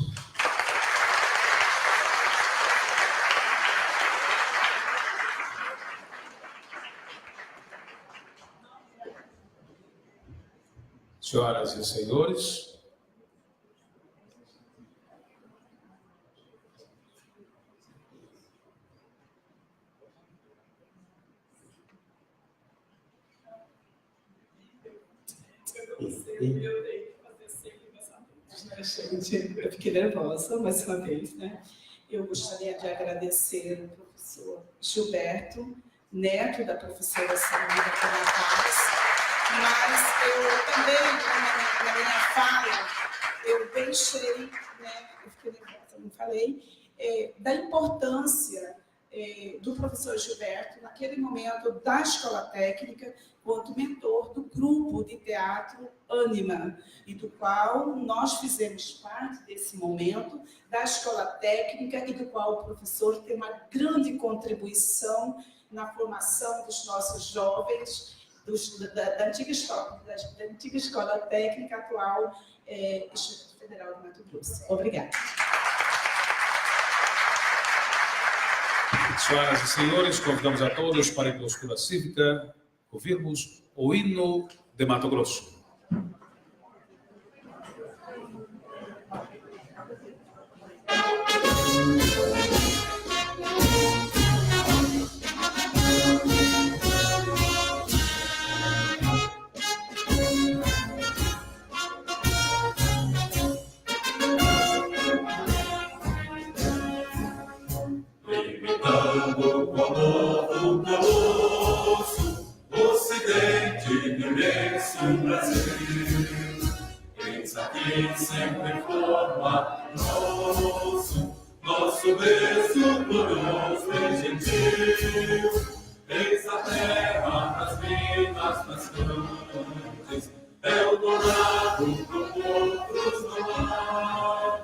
Senhoras e senhores, Eu fiquei nervosa mais uma vez, né? Eu gostaria de agradecer ao professor Gilberto, neto da professora Samira Canapaz, mas eu também, na minha fala, eu deixei, né, eu fiquei nervosa, não falei, da importância do professor Gilberto, naquele momento da escola técnica, quanto mentor do grupo de teatro Ânima, e do qual nós fizemos parte desse momento da escola técnica e do qual o professor tem uma grande contribuição na formação dos nossos jovens da antiga escola técnica, atual Instituto Federal de Mato Grosso. Obrigada. senhoras e senhores, convidamos a todos para a postura cívica ouvirmos o hino de Mato Grosso. Limitando com novo colosso, Ocidente imenso Brasil. Eis aqui sempre forma nosso berço glorioso e gentil. Eis a terra das minas nascantes, Eldorado pro outros não há.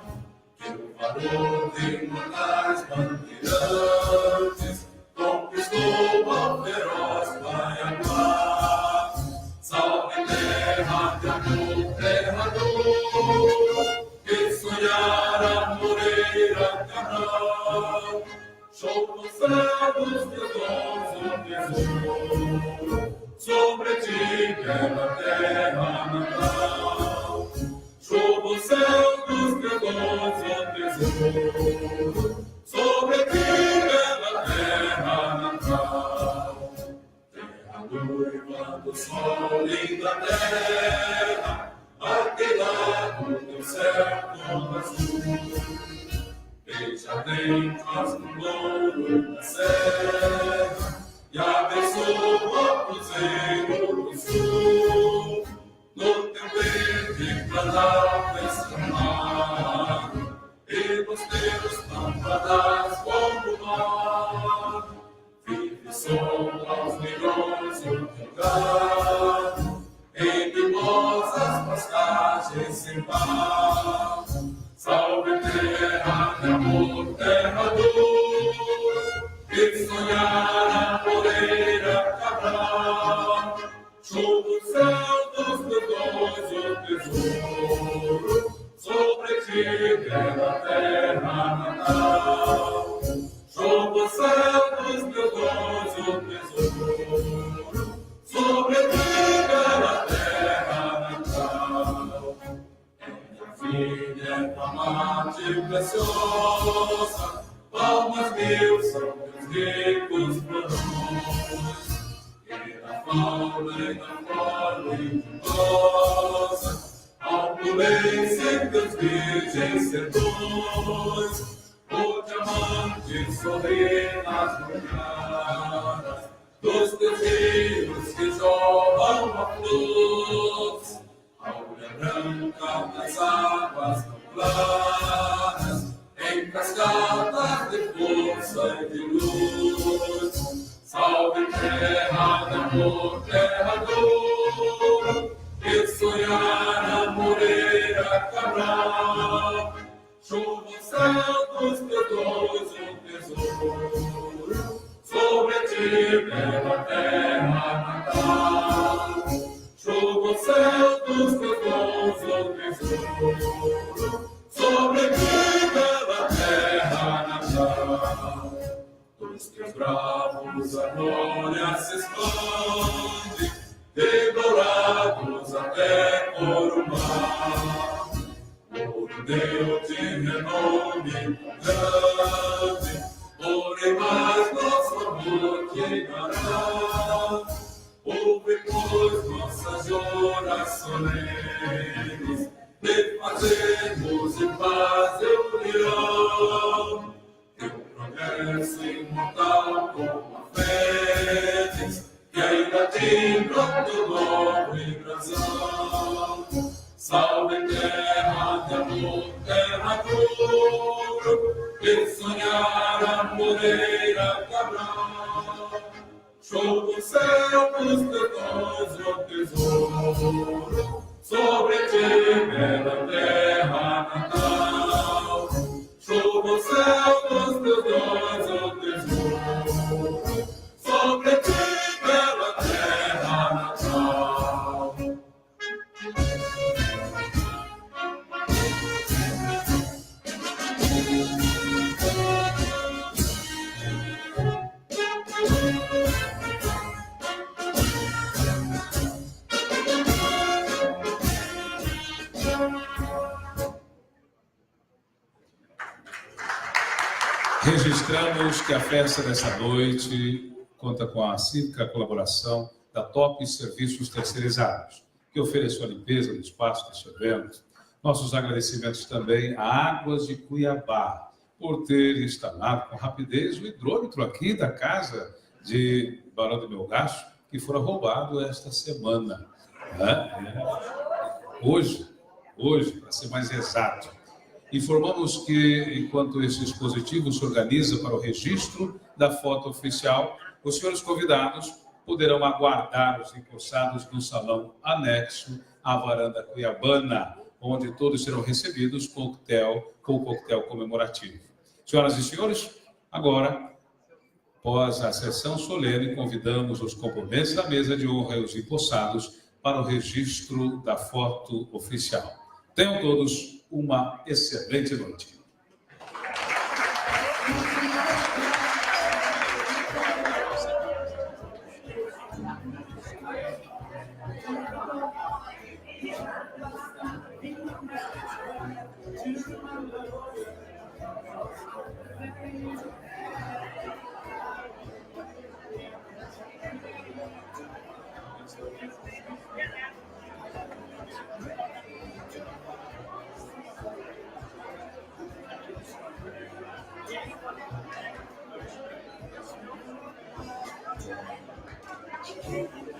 Que o valor de imortais bandeirantes conquistou ao feroz Baianá. Salve terra de amor, terra dor, que sonhara Moreira Cabral. Show no céu dos teus dons, o tesouro, sobre ti, bela terra natal. Show no céu dos teus dons, o tesouro, sobre ti, bela terra natal. Terra noiva do sol, linda terra, aquele lado do céu todo azul. Beija dentas no louro da serra e abençoa o cruzeiro do sul. No teu verde planalto escamado e no podemos ter os pampas como nós. Vive som aos milhões ultimado, em mimosas pastagens sem paz. Salve terra de amor, terra dor, que sonhar a moreira cabral. Show do céu dos meus dons, o tesouro, sobre ti, bela terra natal. Show do céu dos meus dons, o tesouro, sobre ti, bela terra natal. Filha, amante preciosa, palmas mil são teus ricos planos. E da fauna e da flora venturosa, opulência em teus virgens sertões. O diamante sorri nas manhãs dos teus rios que jorram a flores. A olha branca das águas tão claras, em cascatas de força e de luz. Salve terra de amor, terra dor, que sonhar a moreira cabral. Chuva o céu dos teus dons, o tesouro, sobre ti, bela terra natal. Chuva o céu dos teus dons, o tesouro, sobre ti, bela terra natal. Dos teus bravos a glória se expande, de dourados até Corumbá. Ouro deu-te renome grande, porém mais nosso amor te dará. Ouve, pois, nossas orações, de fazermos em paz e união. Teu progresso imortal como a fênix, que ainda te broto nobre brasão. Salve terra de amor, terra dura, que sonhar a moreira cabral. Show do céu dos teus dons, o tesouro, sobre ti, bela terra natal. Show do céu dos teus dons, o tesouro, sobre ti, bela terra natal. Registramos que a festa dessa noite conta com a cívica colaboração da Top Serviços Terceirizados, que ofereceu a limpeza do espaço deste evento. Nossos agradecimentos também a Águas de Cuiabá, por ter instalado com rapidez o hidrômetro aqui da casa de Barão de Melgaço, que fora roubado esta semana. Hoje, para ser mais exato. Informamos que, enquanto esse dispositivo se organiza para o registro da foto oficial, os senhores convidados poderão aguardar os empossados no salão anexo à varanda cuiabana, onde todos serão recebidos com o coquetel comemorativo. Senhoras e senhores, agora, após a sessão solene, convidamos os componentes da mesa de honra e os empossados para o registro da foto oficial. Tenham todos uma excelente noite. Thank you.